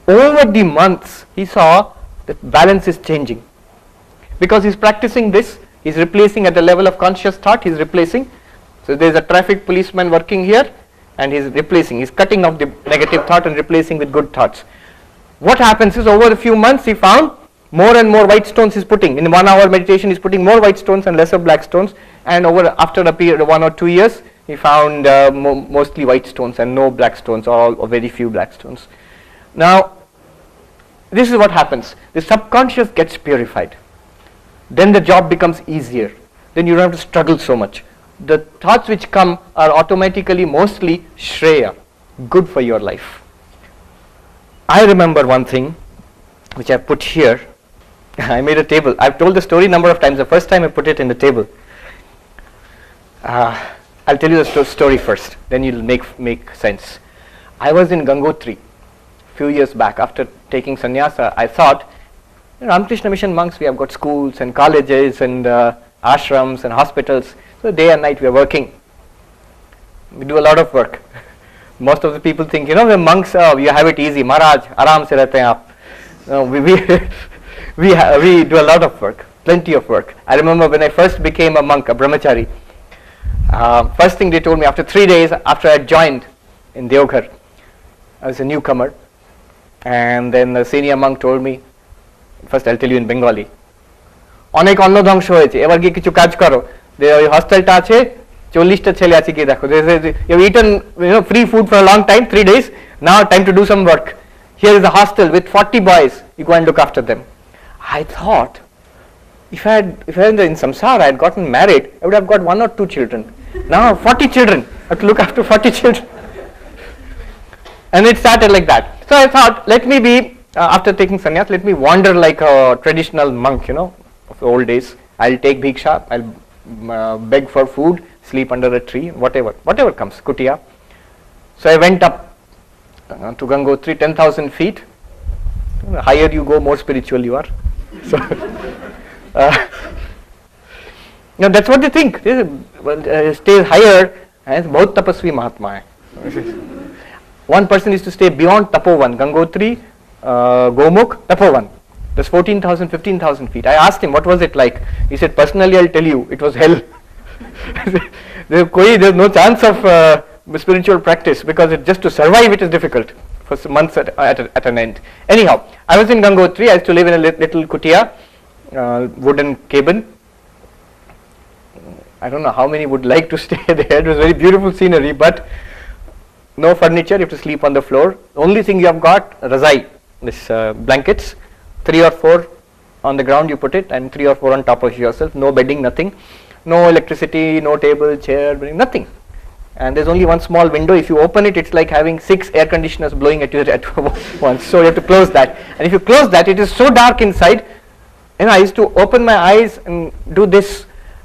Over the months, he saw that balance is changing. Because he's practicing this, he's replacing at the level of conscious thought, he's replacing. So there's a traffic policeman working here, and he's replacing, he's cutting off the negative thought and replacing with good thoughts. What happens is, over a few months he found more and more white stones he's putting. In 1 hour meditation he's putting more white stones and lesser black stones, and after a period of 1 or 2 years he found mostly white stones and no black stones, or very few black stones. Now this is what happens. The subconscious gets purified. Then the job becomes easier. Then you don't have to struggle so much. The thoughts which come are automatically mostly Shreya, good for your life. I remember one thing which I put here. I made a table. I've told the story a number of times. The first time I put it in the table. I I'll tell you the story first, then you'll make sense. I was in Gangotri a few years back. After taking sannyasa, I thought, Ramakrishna Mission monks, we have got schools and colleges and ashrams and hospitals. So day and night we are working. We do a lot of work. Most of the people think, the monks, you have it easy. Maharaj, aram se rehte hain aap. We do a lot of work, plenty of work. I remember when I first became a monk, a brahmachari, first thing they told me after 3 days after I had joined in Deoghar, I was a newcomer, and then the senior monk told me, first I'll tell you in Bengali, অনেক অন্ন ধ্বংস হয়েছে, এবার গিয়ে কিছু কাজ করো, ওই হস্টেলটা আছে 40টা ছেলে আছে গিয়ে দেখো, you've eaten free food for a long time, 3 days, now time to do some work. Here is a hostel with 40 boys, you go and look after them. I thought, if I had in samsara, I had gotten married, I would have got 1 or 2 children. Now 40 children, I have to look after 40 children. And it started like that. So I thought, let me be, after taking sannyas, let me wander like a traditional monk, of the old days. I'll take bhiksha, I'll beg for food, sleep under a tree, whatever comes, kutia. So I went up to Gangotri, 10,000 feet. The higher you go, more spiritual you are. So, that's what they think. Stay higher, and bahut tapasvi mahatma hai. One person is to stay beyond Tapovan, Gangotri, Gomukh, Tapovan. That's 14,000, 15,000 feet. I asked him, what was it like? He said, personally, I'll tell you, it was hell. There's no chance of spiritual practice, because just to survive it is difficult for some months at an end. Anyhow, I was in Gangotri. I used to live in a little kutia, wooden cabin. I don't know how many would like to stay there. It was very beautiful scenery, but no furniture. You have to sleep on the floor. Only thing you have got, razai, this blankets, 3 or 4 on the ground you put it, and 3 or 4 on top of yourself. No bedding, nothing. No electricity, no table, chair, nothing. And there's only one small window. If you open it, it's like having 6 air conditioners blowing at you at once. So you have to close that. And if you close that, it is so dark inside. And I used to open my eyes and do this.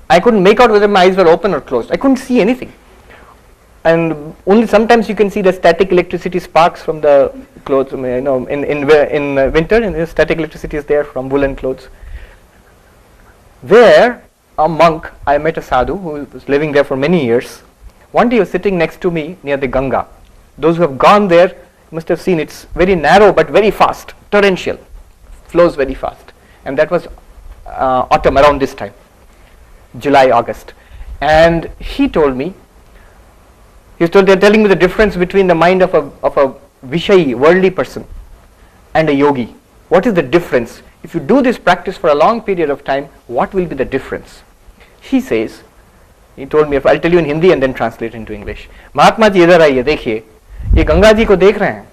I couldn't make out whether my eyes were open or closed. I couldn't see anything. And only sometimes you can see the static electricity sparks from the clothes. In winter, and the static electricity is there from woolen clothes. There, a monk, I met a sadhu who was living there for many years. One day he was sitting next to me near the Ganga. Those who have gone there must have seen it's very narrow but very fast, torrential, flows very fast. And that was autumn, around this time, July, August. And he told me, they're telling me the difference between the mind of a Vishayi, worldly person, and a yogi. What is the difference? If you do this practice for a long period of time, what will be the difference? He told me, I'll tell you in Hindi and then translate into English. Mahatma ji, idhar aiye, dekhiye, ye Ganga ji ko dekh rahe hain.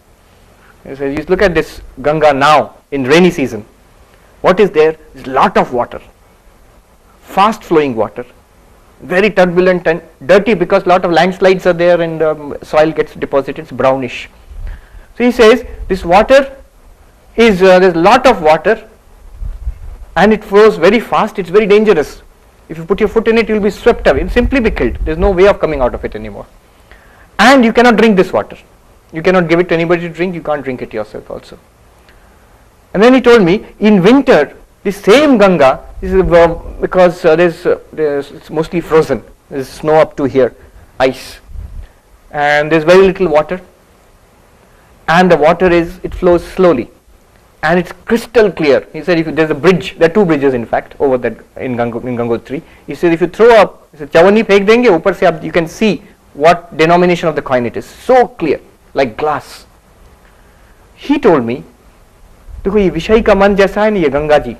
He says, you look at this Ganga now in rainy season. What is there? There's a lot of water, fast flowing water, very turbulent and dirty because a lot of landslides are there and soil gets deposited, it's brownish. So he says, this water is, there's a lot of water and it flows very fast, it's very dangerous. If you put your foot in it, you'll be swept away, you'll simply be killed. There's no way of coming out of it anymore. And you cannot drink this water. You cannot give it to anybody to drink, you can't drink it yourself also. And then he told me, in winter, this same Ganga, this is because it's mostly frozen, there's snow up to here, ice, and there's very little water, and the water it flows slowly, and it's crystal clear. He said, if there's a bridge, there are 2 bridges in fact over that in Gangotri. He said, if you throw up, chawani phek denge, upar se you can see what denomination of the coin it is. So clear, like glass. He told me, देखो ये विषय का मन जैसा है ना ये Ganga ji.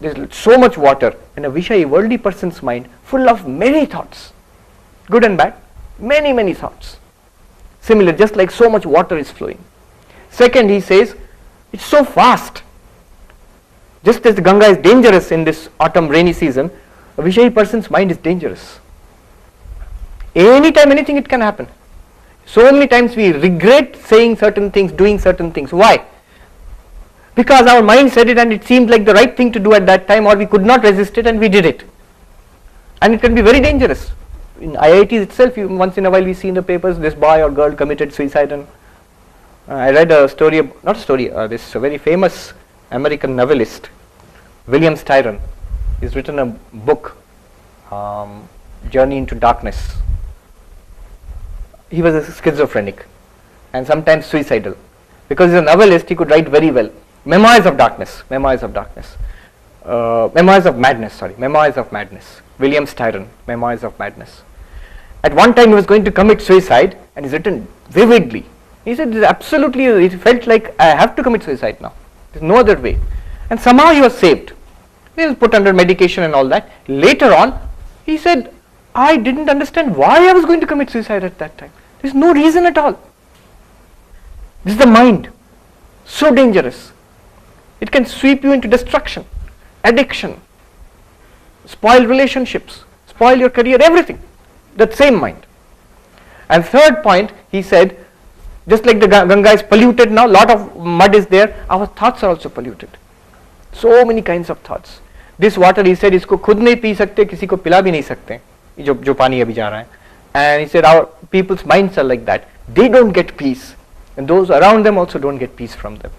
There's so much water and a Vishayi, worldly person's mind, full of many thoughts, good and bad, many thoughts. Similar, just like so much water is flowing. Second, he says, it's so fast. Just as the Ganga is dangerous in this autumn rainy season, a Vishayi person's mind is dangerous. Anytime, anything it can happen. So many times we regret saying certain things, doing certain things. Why? Because our mind said it and it seemed like the right thing to do at that time, or we could not resist it and we did it. And it can be very dangerous. in IITs itself, once in a while we see in the papers this boy or girl committed suicide. And I read a story, this very famous American novelist, William Styron. He's written a book, Journey into Darkness. He was a schizophrenic and sometimes suicidal. Because he's a novelist, he could write very well. Memoirs of Madness. Memoirs of Madness. William Styron, Memoirs of Madness. At one time he was going to commit suicide, and he's written vividly. He said, absolutely, it felt like I have to commit suicide now. There's no other way. And somehow he was saved. He was put under medication and all that. Later on, he said, I didn't understand why I was going to commit suicide at that time. There's no reason at all. This is the mind. So dangerous. It can sweep you into destruction, addiction, spoil relationships, spoil your career, everything. That same mind. And third point, he said, just like the Ganga is polluted now, lot of mud is there, our thoughts are also polluted. So many kinds of thoughts. This water, he said, इसको खुद नहीं P सकते, किसी को पिला भी नहीं सकते, जो पानी अभी जा रहा है. And he said, our people's minds are like that. They don't get peace. And those around them also don't get peace from them.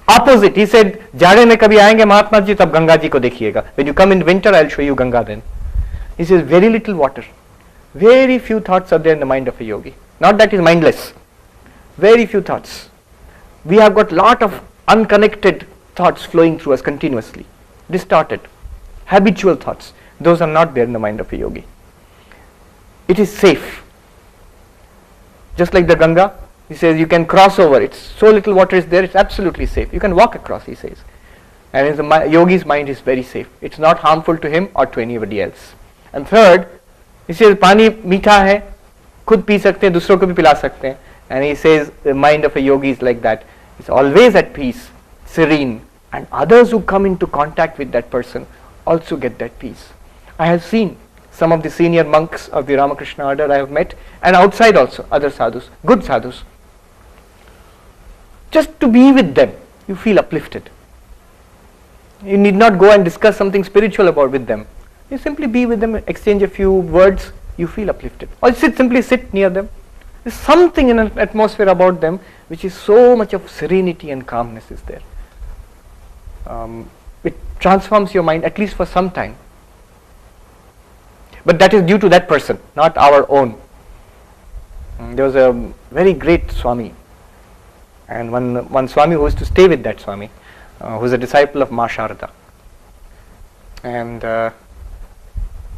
Opposite, he said, जाड़े में कभी आएंगे महात्मा जी तब गंगा जी को देखिएगा. When you come in winter, I'll show you Ganga then. He says, very little water. Very few thoughts are there in the mind of a yogi. Not that he's mindless. Very few thoughts. We have got lot of unconnected thoughts flowing through us continuously. Distorted. Habitual thoughts. Those are not there in the mind of a yogi. It is safe. Just like the Ganga, he says you can cross over. It's so little water is there, it's absolutely safe. You can walk across, he says. And the yogi's mind is very safe. It's not harmful to him or to anybody else. And third, he says पानी मीठा है, खुद P सकते हैं, दूसरों को भी पिला सकते हैं. And he says the mind of a yogi is like that. It's always at peace, serene, and others who come into contact with that person also get that peace. I have seen some of the senior monks of the Ramakrishna order I have met, and outside also other sadhus, good sadhus. Just to be with them, you feel uplifted. You need not go and discuss something spiritual with them. You simply be with them, exchange a few words, you feel uplifted. Or simply sit near them. There's something in an atmosphere about them which is so much of serenity and calmness is there. It transforms your mind, at least for some time. But that is due to that person, not our own. There was a very great Swami, and one Swami who used to stay with that Swami, who is a disciple of Ma Sharda. And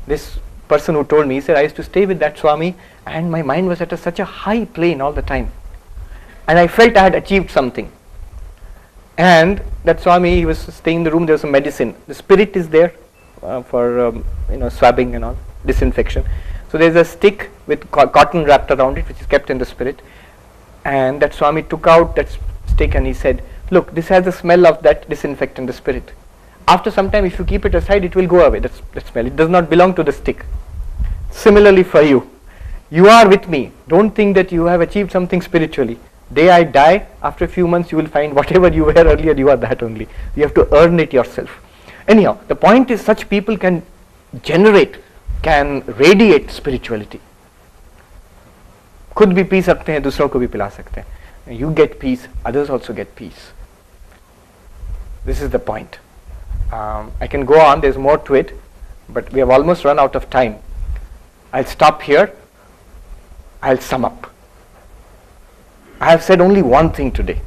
this person who told me, he said, I used to stay with that Swami and my mind was at such a high plane all the time. And I felt I had achieved something. And that Swami, he was staying in the room, there was some medicine. The spirit is there for swabbing and all, disinfection. So there is a stick with cotton wrapped around it which is kept in the spirit. And that Swami took out that stick and he said, look, this has the smell of that disinfectant, the spirit. After some time, if you keep it aside, it will go away, that smell. It does not belong to the stick. Similarly for you, you are with me. Don't think that you have achieved something spiritually. Day I die, after a few months you will find whatever you were earlier, you are that only. You have to earn it yourself. Anyhow, the point is such people can radiate spirituality. खुद भी P सकते हैं, दूसरों को भी पिला सकते हैं. You get peace, others also get peace. This is the point. I can go on, there's more to it, but we have almost run out of time. I'll stop here. I'll sum up. I have said only one thing today.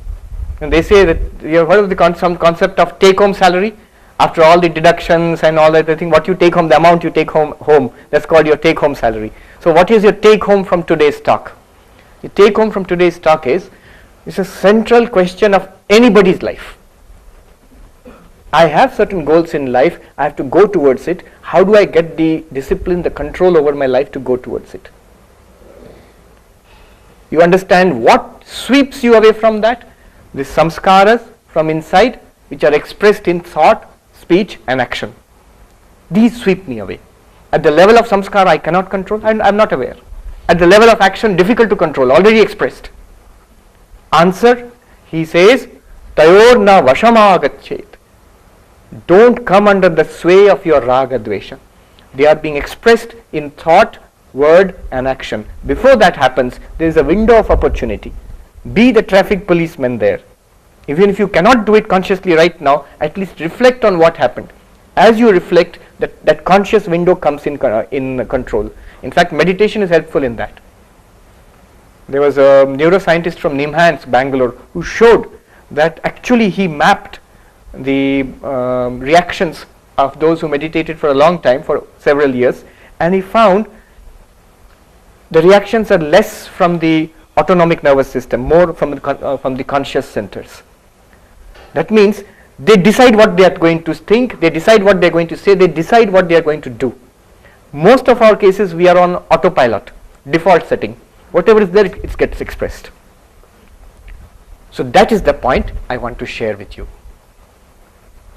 And they say that you have heard of the some concept of take-home salary. After all the deductions and all that, I think what you take home, the amount you take home, that's called your take-home salary. So what is your take-home from today's talk? Your take-home from today's talk is, it's a central question of anybody's life. I have certain goals in life, I have to go towards it. How do I get the discipline, the control over my life to go towards it? You understand what sweeps you away from that? The samskaras from inside, which are expressed in thought, speech and action. These sweep me away. At the level of samskara I cannot control and I am not aware. At the level of action, difficult to control, already expressed. Answer, he says, tayor na vashama gachet. Don't come under the sway of your raga dvesha. They are being expressed in thought, word and action. Before that happens, there is a window of opportunity. Be the traffic policeman there. Even if you cannot do it consciously right now, at least reflect on what happened. As you reflect, that conscious window comes in control. In fact, meditation is helpful in that. There was a neuroscientist from NIMHANS, Bangalore, who showed that actually he mapped the reactions of those who meditated for a long time, for several years, and he found the reactions are less from the autonomic nervous system, more from the conscious centers. That means they decide what they are going to think, they decide what they are going to say, they decide what they are going to do. Most of our cases we are on autopilot, default setting. Whatever is there, it gets expressed. So that is the point I want to share with you.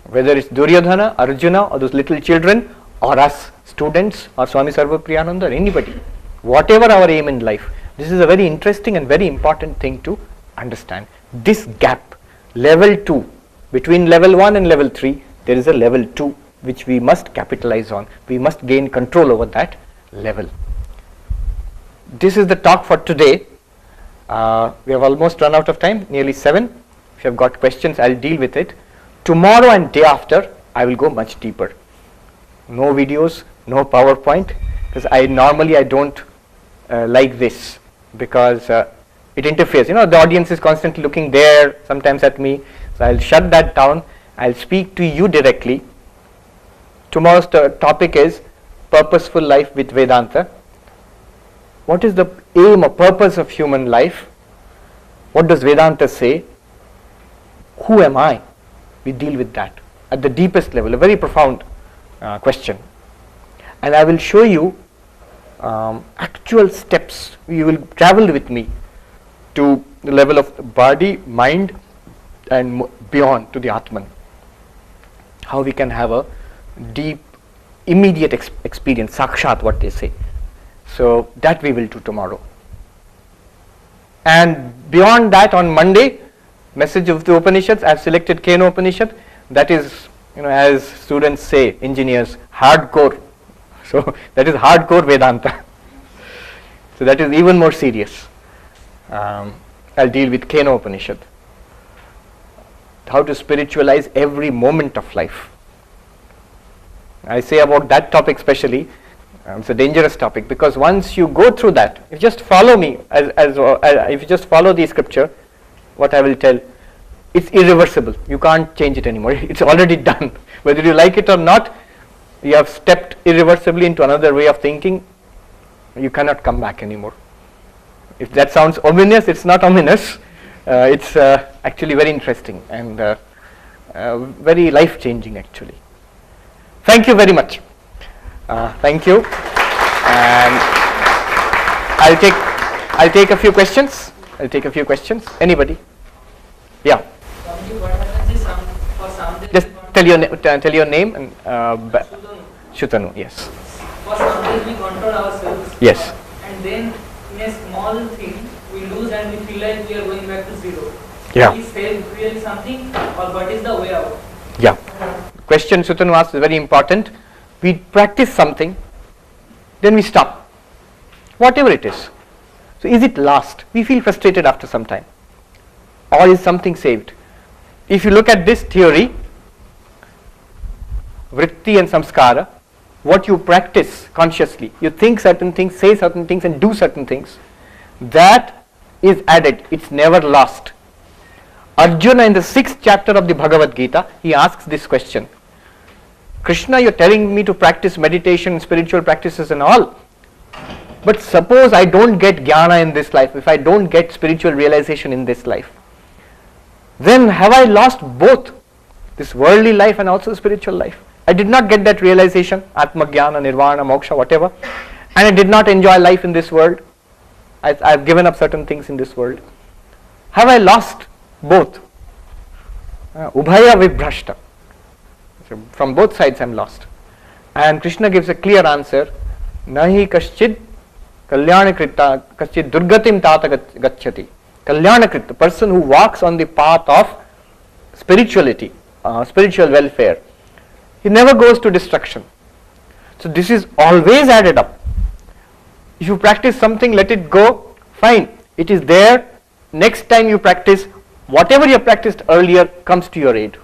Whether it's Duryodhana, Arjuna, or those little children, or us students, or Swami Sarvapriyananda, or anybody, whatever our aim in life, this is a very interesting and very important thing to understand. This gap, level 2, between level 1 and level 3, there is a level 2 which we must capitalize on. We must gain control over that level. This is the talk for today. We have almost run out of time, nearly 7. If you have got questions, I'll deal with it. Tomorrow and day after, I will go much deeper. No videos, no PowerPoint, because I don't like this, because it interferes. You know, the audience is constantly looking there, sometimes at me. So I'll shut that down. I'll speak to you directly. Tomorrow's topic is purposeful life with Vedanta. What is the aim or purpose of human life? What does Vedanta say? Who am I? We deal with that at the deepest level, a very profound question. And I will show you actual steps. You will travel with me to the level of the body, mind, and beyond to the Atman. How we can have a deep, immediate experience, sakshat, what they say. So that we will do tomorrow. And beyond that, on Monday, message of the Upanishads, I have selected Kena Upanishad. That is, as students say, engineers, hardcore. So that is hardcore Vedanta. So that is even more serious. I'll deal with Kena Upanishad. How to spiritualize every moment of life. I say about that topic especially, it's a dangerous topic, because once you go through that, if you just follow me, if you just follow the scripture, what I will tell, it's irreversible. You can't change it anymore. It's already done. Whether you like it or not, you have stepped irreversibly into another way of thinking. You cannot come back anymore. If that sounds ominous, it's not ominous. It's actually very interesting and very life-changing actually. Thank you very much. Thank you. And I'll take a few questions. Anybody? Yeah. Just tell your name and Shutanu. Yes. For some days we control ourselves. Yes. And then in a small thing we lose and we feel like we are going back to zero. Yeah. Is there really something, or what is the way out? Yeah. Question Shutanu asked is very important. We practice something, then we stop. Whatever it is. So is it lost? We feel frustrated after some time. Or is something saved? If you look at this theory, vritti and samskara, what you practice consciously, you think certain things, say certain things and do certain things, that is added, it's never lost. Arjuna in the 6th chapter of the Bhagavad Gita, he asks this question, Krishna, you're telling me to practice meditation, spiritual practices and all, but suppose I don't get jnana in this life, if I don't get spiritual realization in this life, then have I lost both this worldly life and also spiritual life? I did not get that realization, Atma Jnana, Nirvana, Moksha, whatever, and I did not enjoy life in this world. I've given up certain things in this world. Have I lost both? Ubhaya vibhrashta. So from both sides I'm lost. And Krishna gives a clear answer, Nahi kaschid kalyanakrita kaschid durgatim tata gacchati. Kalyanakrit, the person who walks on the path of spirituality, spiritual welfare, he never goes to destruction. So this is always added up. If you practice something, let it go, fine. It is there. Next time you practice, whatever you have practiced earlier comes to your aid.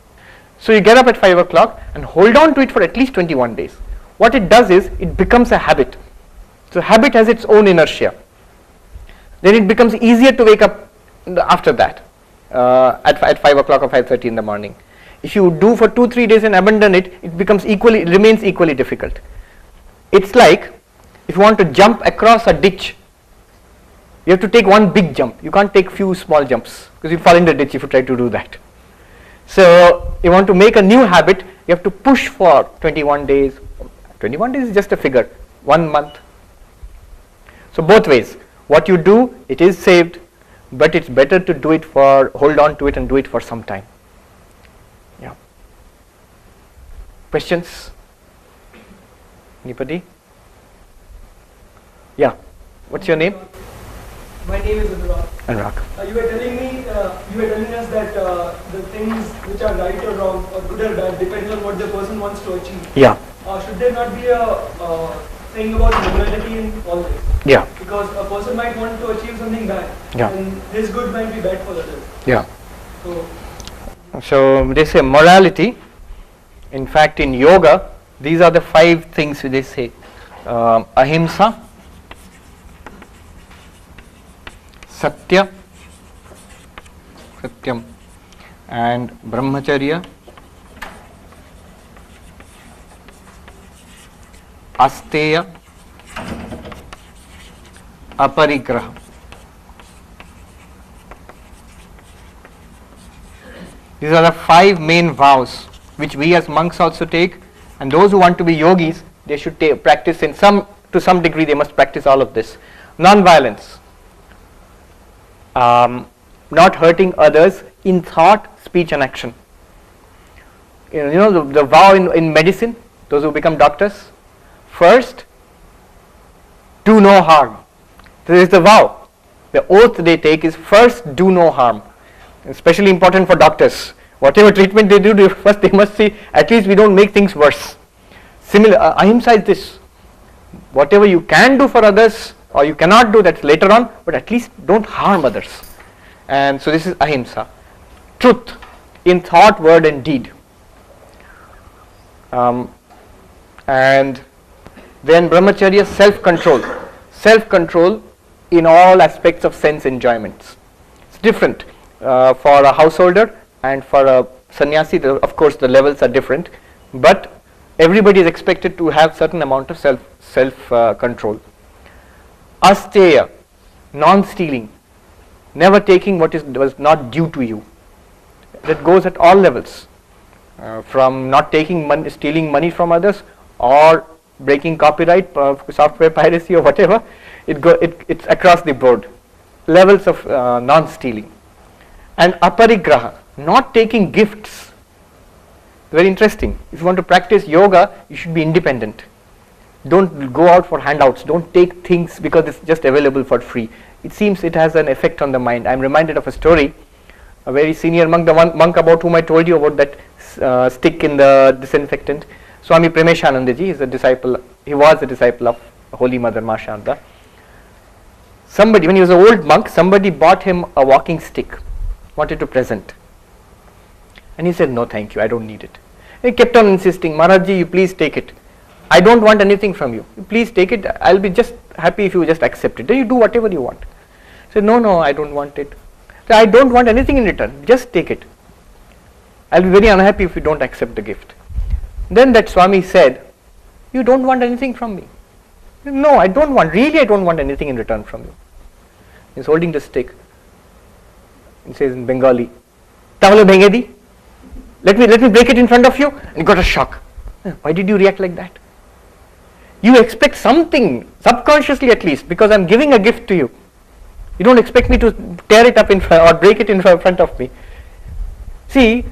So you get up at 5 o'clock and hold on to it for at least 21 days. What it does is, it becomes a habit. So habit has its own inertia. Then it becomes easier to wake up after that, at 5 o'clock or 5:30 in the morning. If you do for 2-3 days and abandon it, it remains equally difficult. It's like, if you want to jump across a ditch, you have to take one big jump. You can't take few small jumps, because you fall in the ditch if you try to do that. So you want to make a new habit, you have to push for 21 days. 21 days is just a figure, 1 month. So both ways, what you do, it is saved, but it's better to do it hold on to it and do it for some time. Yeah. Questions? Anybody? Yeah. What's your name? My name is Anurag. Anurag. You were telling us that the things which are right or wrong, or good or bad, depends on what the person wants to achieve. Yeah. Should there not be a thing about morality in all this? Yeah. Because a person might want to achieve something bad, yeah, and his good might be bad for others. Yeah. So they say morality. In fact, in yoga, these are the 5 things they say: ahimsa, satya, satyam, and brahmacharya, asteya, aparigraha. These are the 5 main vows which we as monks also take, and those who want to be yogis, they should practice to some degree. They must practice all of this. Non-violence, not hurting others in thought, speech and action. You know the vow in medicine, those who become doctors, first, do no harm. This is the vow. The oath they take is, first do no harm. Especially important for doctors. Whatever treatment they do, first they must see, at least we don't make things worse. Similar, ahimsa is this. Whatever you can do for others, or you cannot do, that's later on, but at least don't harm others. And so this is ahimsa. Truth in thought, word and deed. And then brahmacharya, self-control. Self-control in all aspects of sense enjoyments. It's different for a householder and for a sannyasi. Of course the levels are different, but everybody is expected to have certain amount of self-control. Asteya, non-stealing, never taking what was not due to you. That goes at all levels, from not taking money, stealing money from others, or breaking copyright, software piracy or whatever. It's across the board. Levels of non-stealing. And aparigraha, not taking gifts. Very interesting. If you want to practice yoga, you should be independent. Don't go out for handouts. Don't take things because it's just available for free. It seems it has an effect on the mind. I'm reminded of a story. A very senior monk, the one monk about whom I told you about that stick in the disinfectant, Swami Premeshanandaji, he was a disciple of Holy Mother Ma Sharda. Somebody, when he was an old monk, somebody bought him a walking stick, wanted to present. And he said, no thank you, I don't need it. And he kept on insisting, Maharajji, you please take it. I don't want anything from you. Please take it, I'll be just happy if you just accept it. Then you do whatever you want. He said, no, I don't want it. So I don't want anything in return, just take it. I'll be very unhappy if you don't accept the gift. Then that Swami said, you don't want anything from me. No, I don't want anything in return from you. He's holding the stick. He says in Bengali, Tavalo Bengedi, let me break it in front of you. And he got a shock. Why did you react like that? You expect something, subconsciously at least, because I'm giving a gift to you. You don't expect me to tear it up in front or break it in front of me. See,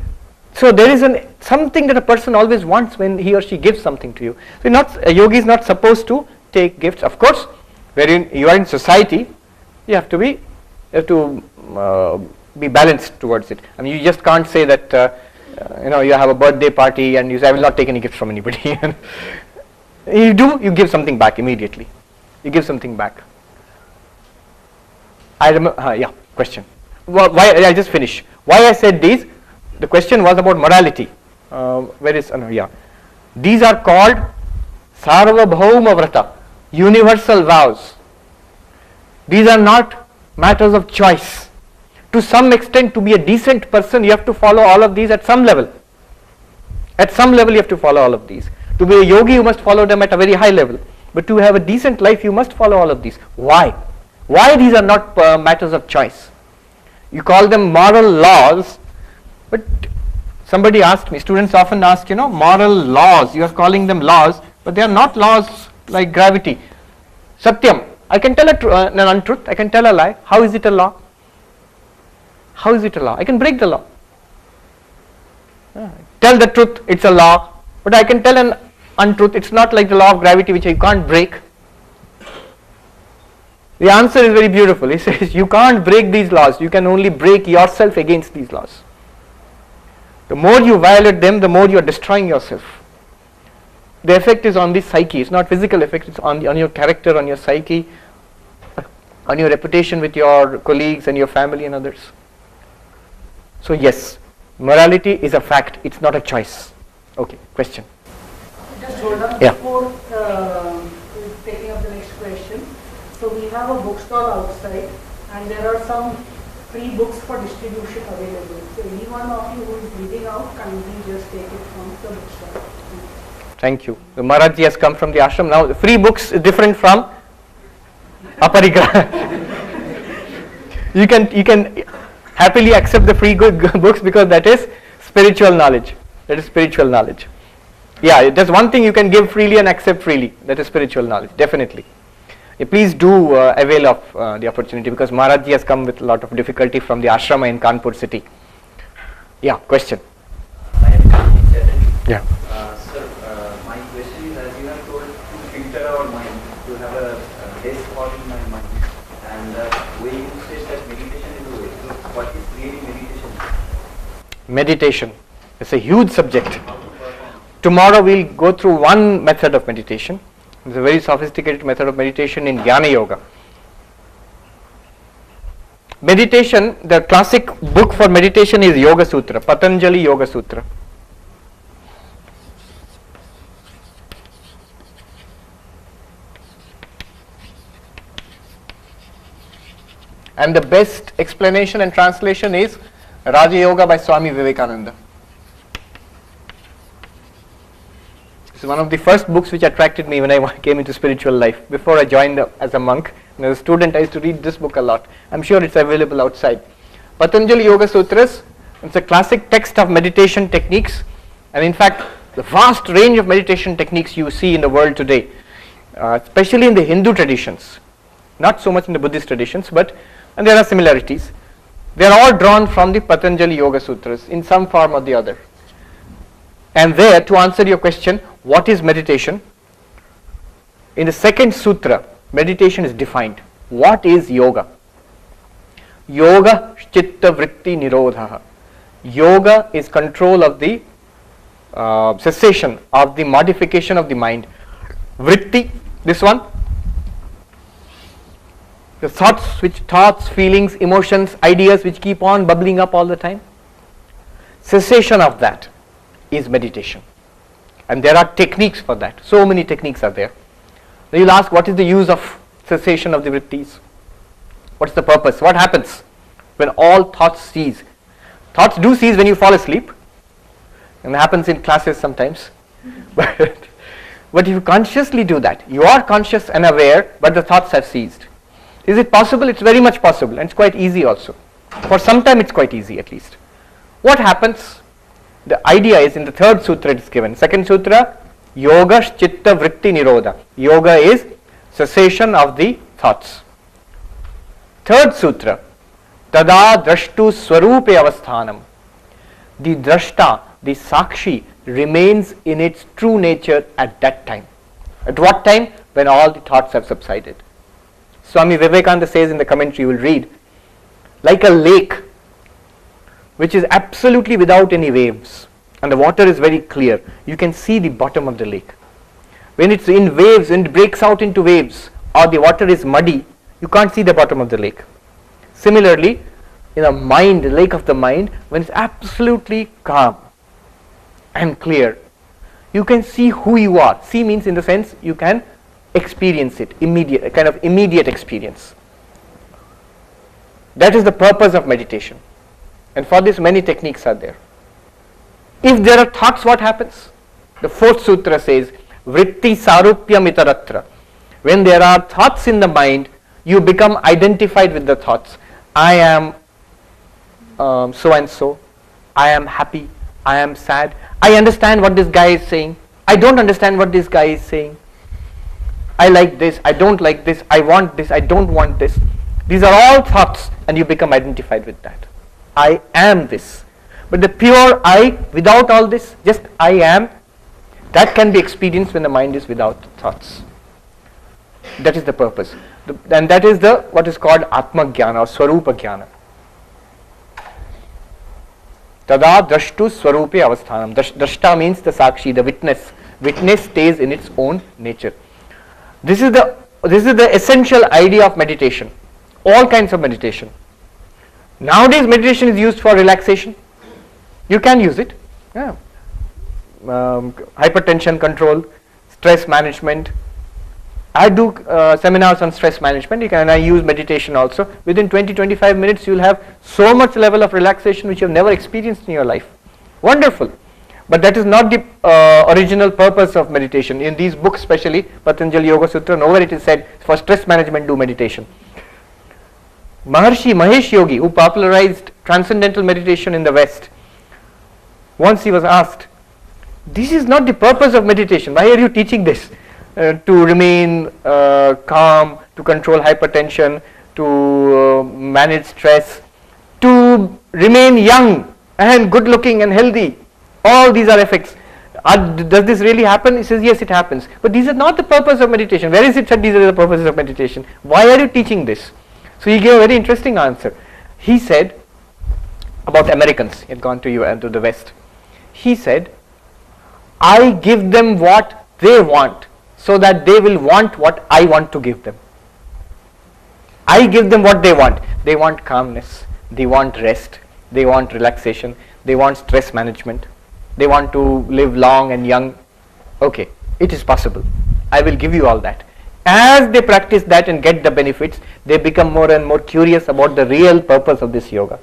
so there is something that a person always wants when he or she gives something to you. So a yogi is not supposed to take gifts. Of course, wherein you are in society, you have to be balanced towards it. I mean, you just can't say that you have a birthday party and you say, I will not take any gifts from anybody. You do, you give something back immediately. You give something back. I remember, yeah, question. Well, why, I'll just finish. Why I said these, the question was about morality. Where is, no, yeah. These are called Sarvabhauma Vrata, universal vows. These are not matters of choice. To some extent, to be a decent person, you have to follow all of these at some level. At some level, you have to follow all of these. To be a yogi, you must follow them at a very high level. But to have a decent life, you must follow all of these. Why? Why these are not matters of choice? You call them moral laws, but somebody asked me, students often ask, moral laws, you are calling them laws, but they are not laws like gravity. Satyam, I can tell an untruth, I can tell a lie. How is it a law? How is it a law? I can break the law. Tell the truth, it's a law, but I can tell an untruth, it's not like the law of gravity which you can't break. The answer is very beautiful. He says, you can't break these laws, you can only break yourself against these laws. The more you violate them, the more you are destroying yourself. The effect is on the psyche, it's not physical effect, it's on your character, on your psyche, on your reputation with your colleagues and your family and others. So yes, morality is a fact, it's not a choice. Okay, question. Just hold on Yeah. before taking up the next question. So we have a bookstore outside and there are some free books for distribution available. So anyone of you who is reading out, kindly just take it from the bookstore. Thank you. The Maharaj has come from the ashram. Now the free books is different from aparigraha. You can happily accept the free good books because that is spiritual knowledge. That is spiritual knowledge. Yeah, there's one thing you can give freely and accept freely. That is spiritual knowledge, definitely. Please do avail of the opportunity because Maharaj has come with a lot of difficulty from the ashrama in Kanpur city. Yeah, question. Yeah. Sir, my question is, as you have told, to filter our mind, to have a dead spot in my mind, and the way you say that meditation is a way. So, what is really meditation? Meditation. It's a huge subject. Tomorrow we'll go through one method of meditation. It's a very sophisticated method of meditation in Jnana Yoga. Meditation, the classic book for meditation is Yoga Sutra, Patanjali Yoga Sutra. And the best explanation and translation is Raja Yoga by Swami Vivekananda. This is one of the first books which attracted me when I came into spiritual life. Before I joined as a monk, and as a student, I used to read this book a lot. I'm sure it's available outside. Patanjali Yoga Sutras, it's a classic text of meditation techniques, and in fact, the vast range of meditation techniques you see in the world today, especially in the Hindu traditions, not so much in the Buddhist traditions, and there are similarities. They are all drawn from the Patanjali Yoga Sutras in some form or the other. And there, to answer your question, what is meditation? In the second sutra, meditation is defined. What is yoga? Yoga chitta vritti nirodha. Yoga is control of the cessation of the modification of the mind. Vritti, this one, the thoughts, feelings, emotions, ideas which keep on bubbling up all the time. Cessation of that is meditation. And there are techniques for that. So many techniques are there. Now you'll ask, what is the use of cessation of the vrittis? What's the purpose? What happens when all thoughts cease? Thoughts do cease when you fall asleep. And it happens in classes sometimes. But if you consciously do that, you are conscious and aware, but the thoughts have ceased. Is it possible? It's very much possible, and it's quite easy also. For some time it's quite easy at least. What happens? The idea is in the third sutra it is given. Second sutra, Yoga Chitta Vritti Nirodha. Yoga is cessation of the thoughts. Third sutra, Tada Drashtu Swarupe Avasthanam. The Drashta, the Sakshi, remains in its true nature at that time. At what time? When all the thoughts have subsided. Swami Vivekananda says in the commentary, you will read, like a lake which is absolutely without any waves and the water is very clear, you can see the bottom of the lake. when it's in waves and it breaks out into waves, or the water is muddy, you can't see the bottom of the lake. Similarly, in a mind, the lake of the mind, when it's absolutely calm and clear, you can see who you are. See means in the sense you can experience it, immediate, kind of immediate experience. That is the purpose of meditation. And for this many techniques are there. If there are thoughts, what happens? The fourth sutra says, Vritti sarupyam itaratra. When there are thoughts in the mind, you become identified with the thoughts. I am so and so. I am happy. I am sad. I understand what this guy is saying. I don't understand what this guy is saying. I like this. I don't like this. I want this. I don't want this. These are all thoughts, and you become identified with that. I am this. But the pure I, without all this, just I am, that can be experienced when the mind is without thoughts. That is the purpose. And that is the what is called Atma Jnana or Swarupa Jnana. Tada drashtu swarupe avasthanam. Drashta means the sakshi, the witness. Witness stays in its own nature. This is the essential idea of meditation. All kinds of meditation. Nowadays meditation is used for relaxation. You can use it. Yeah. Hypertension control, stress management. I do seminars on stress management, and I use meditation also. Within 20-25 minutes you will have so much level of relaxation which you have never experienced in your life. Wonderful. But that is not the original purpose of meditation. In these books, especially Patanjali Yoga Sutra, nowhere it is said for stress management do meditation. Maharshi Mahesh Yogi, who popularized transcendental meditation in the West, once he was asked, this is not the purpose of meditation. Why are you teaching this? To remain calm, to control hypertension, to manage stress, to remain young and good looking and healthy. All these are effects. Does this really happen? He says, yes, it happens. But these are not the purpose of meditation. Where is it said these are the purposes of meditation? Why are you teaching this? So he gave a very interesting answer. He said about Americans, he had gone to the West. He said, I give them what they want so that they will want what I want to give them. I give them what they want. They want calmness, they want rest, they want relaxation, they want stress management, they want to live long and young. Okay, it is possible. I will give you all that. As they practice that and get the benefits, they become more and more curious about the real purpose of this yoga,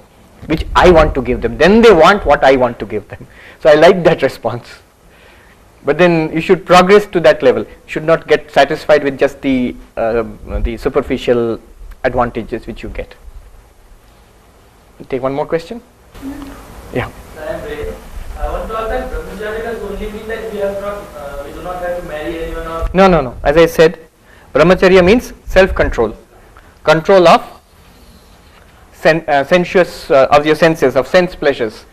which I want to give them. Then they want what I want to give them. So I like that response. But then you should progress to that level. You should not get satisfied with just the superficial advantages which you get. Take one more question. Yeah. I want to ask that brahmacharya does only mean that we do not have to marry anyone or... No. As I said, brahmacharya means self-control. Control of sensuous, of your senses, of sense pleasures.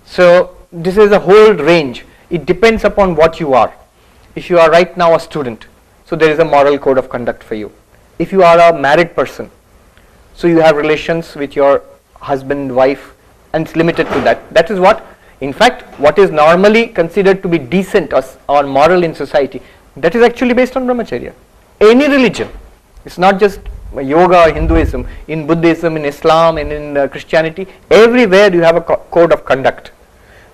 So this is a whole range. It depends upon what you are. If you are right now a student, so there is a moral code of conduct for you. If you are a married person, so you have relations with your husband, wife, and it's limited to that. That is what, in fact, what is normally considered to be decent or moral in society, that is actually based on brahmacharya. Any religion, it's not just yoga or Hinduism, in Buddhism, in Islam, and in Christianity, everywhere you have a code of conduct.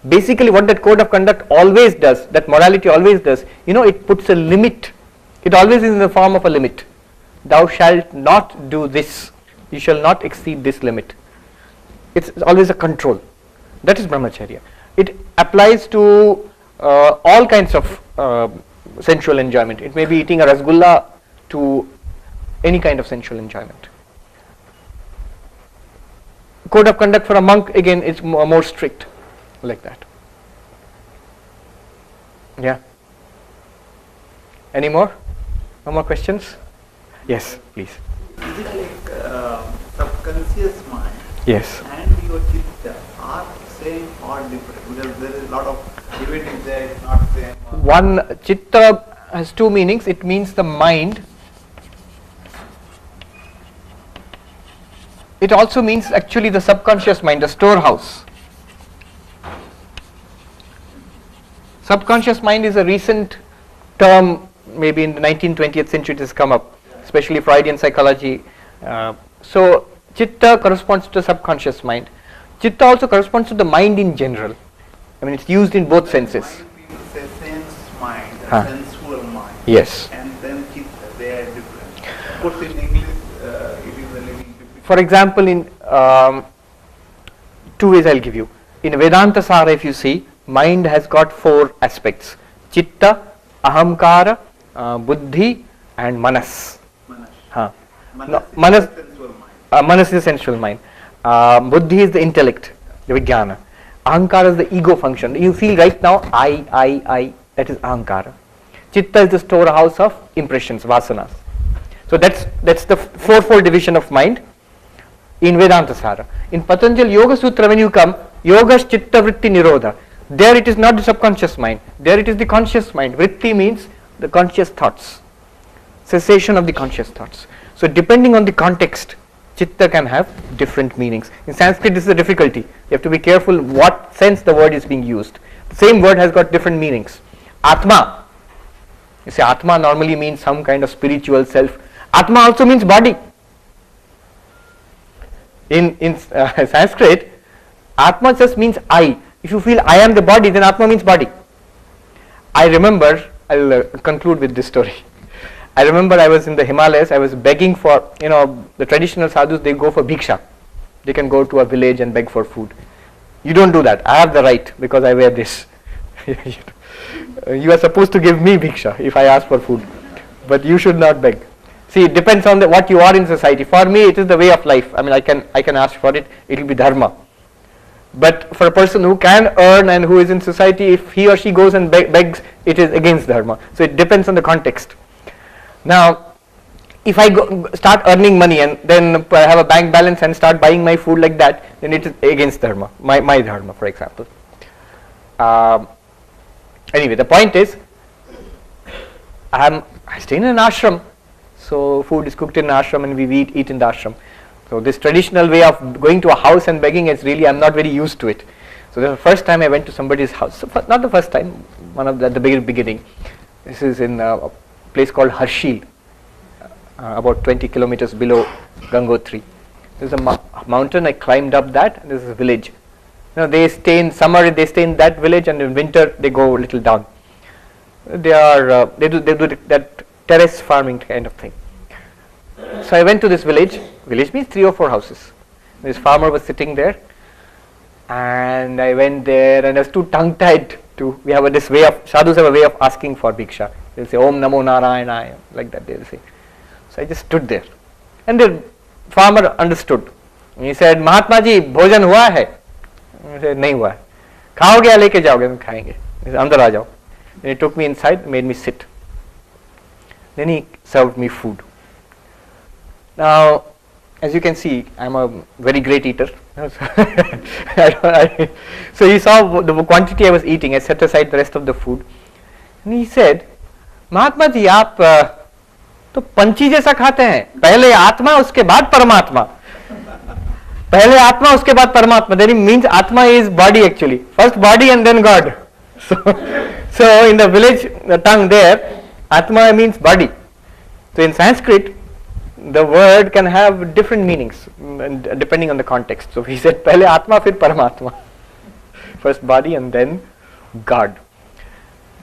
Basically what that code of conduct always does, that morality always does, it puts a limit. It always is in the form of a limit. Thou shalt not do this. You shall not exceed this limit. It's always a control. That is brahmacharya. It applies to all kinds of sensual enjoyment. It may be eating a rasgulla to any kind of sensual enjoyment. Code of conduct for a monk, again, is more strict, like that. Yeah. Any more? No more questions? Yes, please. Is it like subconscious mind? Yes. And your chitta are same or different? Because there is a lot of debating there, it's not same. One, chitta has two meanings. It means the mind. It also means actually the subconscious mind, the storehouse. Subconscious mind is a recent term maybe in the 19th, 20th century it has come up, especially Freudian psychology. So Chitta corresponds to the subconscious mind. Chitta also corresponds to the mind in general. I mean, it's used in both senses. People say sense mind, sensual mind. Yes. And then Chitta, they are different. Of course, in English, it is a little difficult. For example, in 2 ways I'll give you. In Vedanta Sara, if you see, mind has got 4 aspects: Chitta, Ahamkara, Buddhi, and Manas. Manas is the sensual mind. Buddhi is the intellect, the Vijnana. Ahankara is the ego function. You feel right now, I, that is Ahankara. Chitta is the storehouse of impressions, vasanas. So that's the 4-fold division of mind in Vedanta Sara. In Patanjali Yoga Sutra, when you come, Yoga's Chitta Vritti Nirodha, there it is not the subconscious mind, there it is the conscious mind. Vritti means the conscious thoughts, cessation of the conscious thoughts. So depending on the context, Chitta can have different meanings. In Sanskrit, this is a difficulty. You have to be careful what sense the word is being used. The same word has got different meanings. Atma, you say Atma normally means some kind of spiritual self. Atma also means body. In Sanskrit, Atma just means I. If you feel I am the body, then Atma means body. I remember, I'll conclude with this story. I remember I was in the Himalayas, I was begging for, the traditional sadhus, they go for bhiksha. They can go to a village and beg for food. You don't do that. I have the right because I wear this. You are supposed to give me bhiksha if I ask for food. But you should not beg. See, it depends on what you are in society. For me, it is the way of life. I mean, I can ask for it. It will be dharma. But for a person who can earn and who is in society, if he or she goes and begs, it is against dharma. So it depends on the context. Now, if I start earning money and then I have a bank balance and start buying my food like that, then it is against dharma, my dharma, for example. Anyway, the point is, I stay in an ashram, so food is cooked in an ashram and we eat in the ashram. So this traditional way of going to a house and begging is really, I'm not very used to it. So the first time I went to somebody's house, not the first time, one of the beginning. This is in a place called Harshil, about 20 kilometers below Gangotri. There's a mountain, I climbed up that, and there's a village. They stay in summer, they stay in that village, and in winter they go a little down. They do that terrace farming kind of thing. So I went to this village. Village means 3 or 4 houses. This farmer was sitting there, and I went there, and I was too tongue-tied to. We have this way of sadhus have a way of asking for bhiksha. They'll say Om Namo Narayana, like that they'll say. So I just stood there, and the farmer understood. He said, Mahatma ji, bhojan hua hai? I said, nahi hua hai. Khaoge ya leke jaoge? Hum khayenge. He said, andar aa jao. Then he took me inside, made me sit. Then he served me food. Now, as you can see, I'm a very great eater. So he saw the quantity I was eating. I set aside the rest of the food, and he said, Mahatma ji आप तो पंछी जैसा खाते हैं, पहले आत्मा उसके बाद परमात्मा, पहले आत्मा उसके बाद परमात्मा. Then it means Atma is body actually, first body and then God. So in the village tongue there, Atma means body. So in Sanskrit, the word can have different meanings depending on the context. So he said, पहले आत्मा फिर परमात्मा, first body and then God.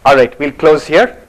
All right, we'll close here.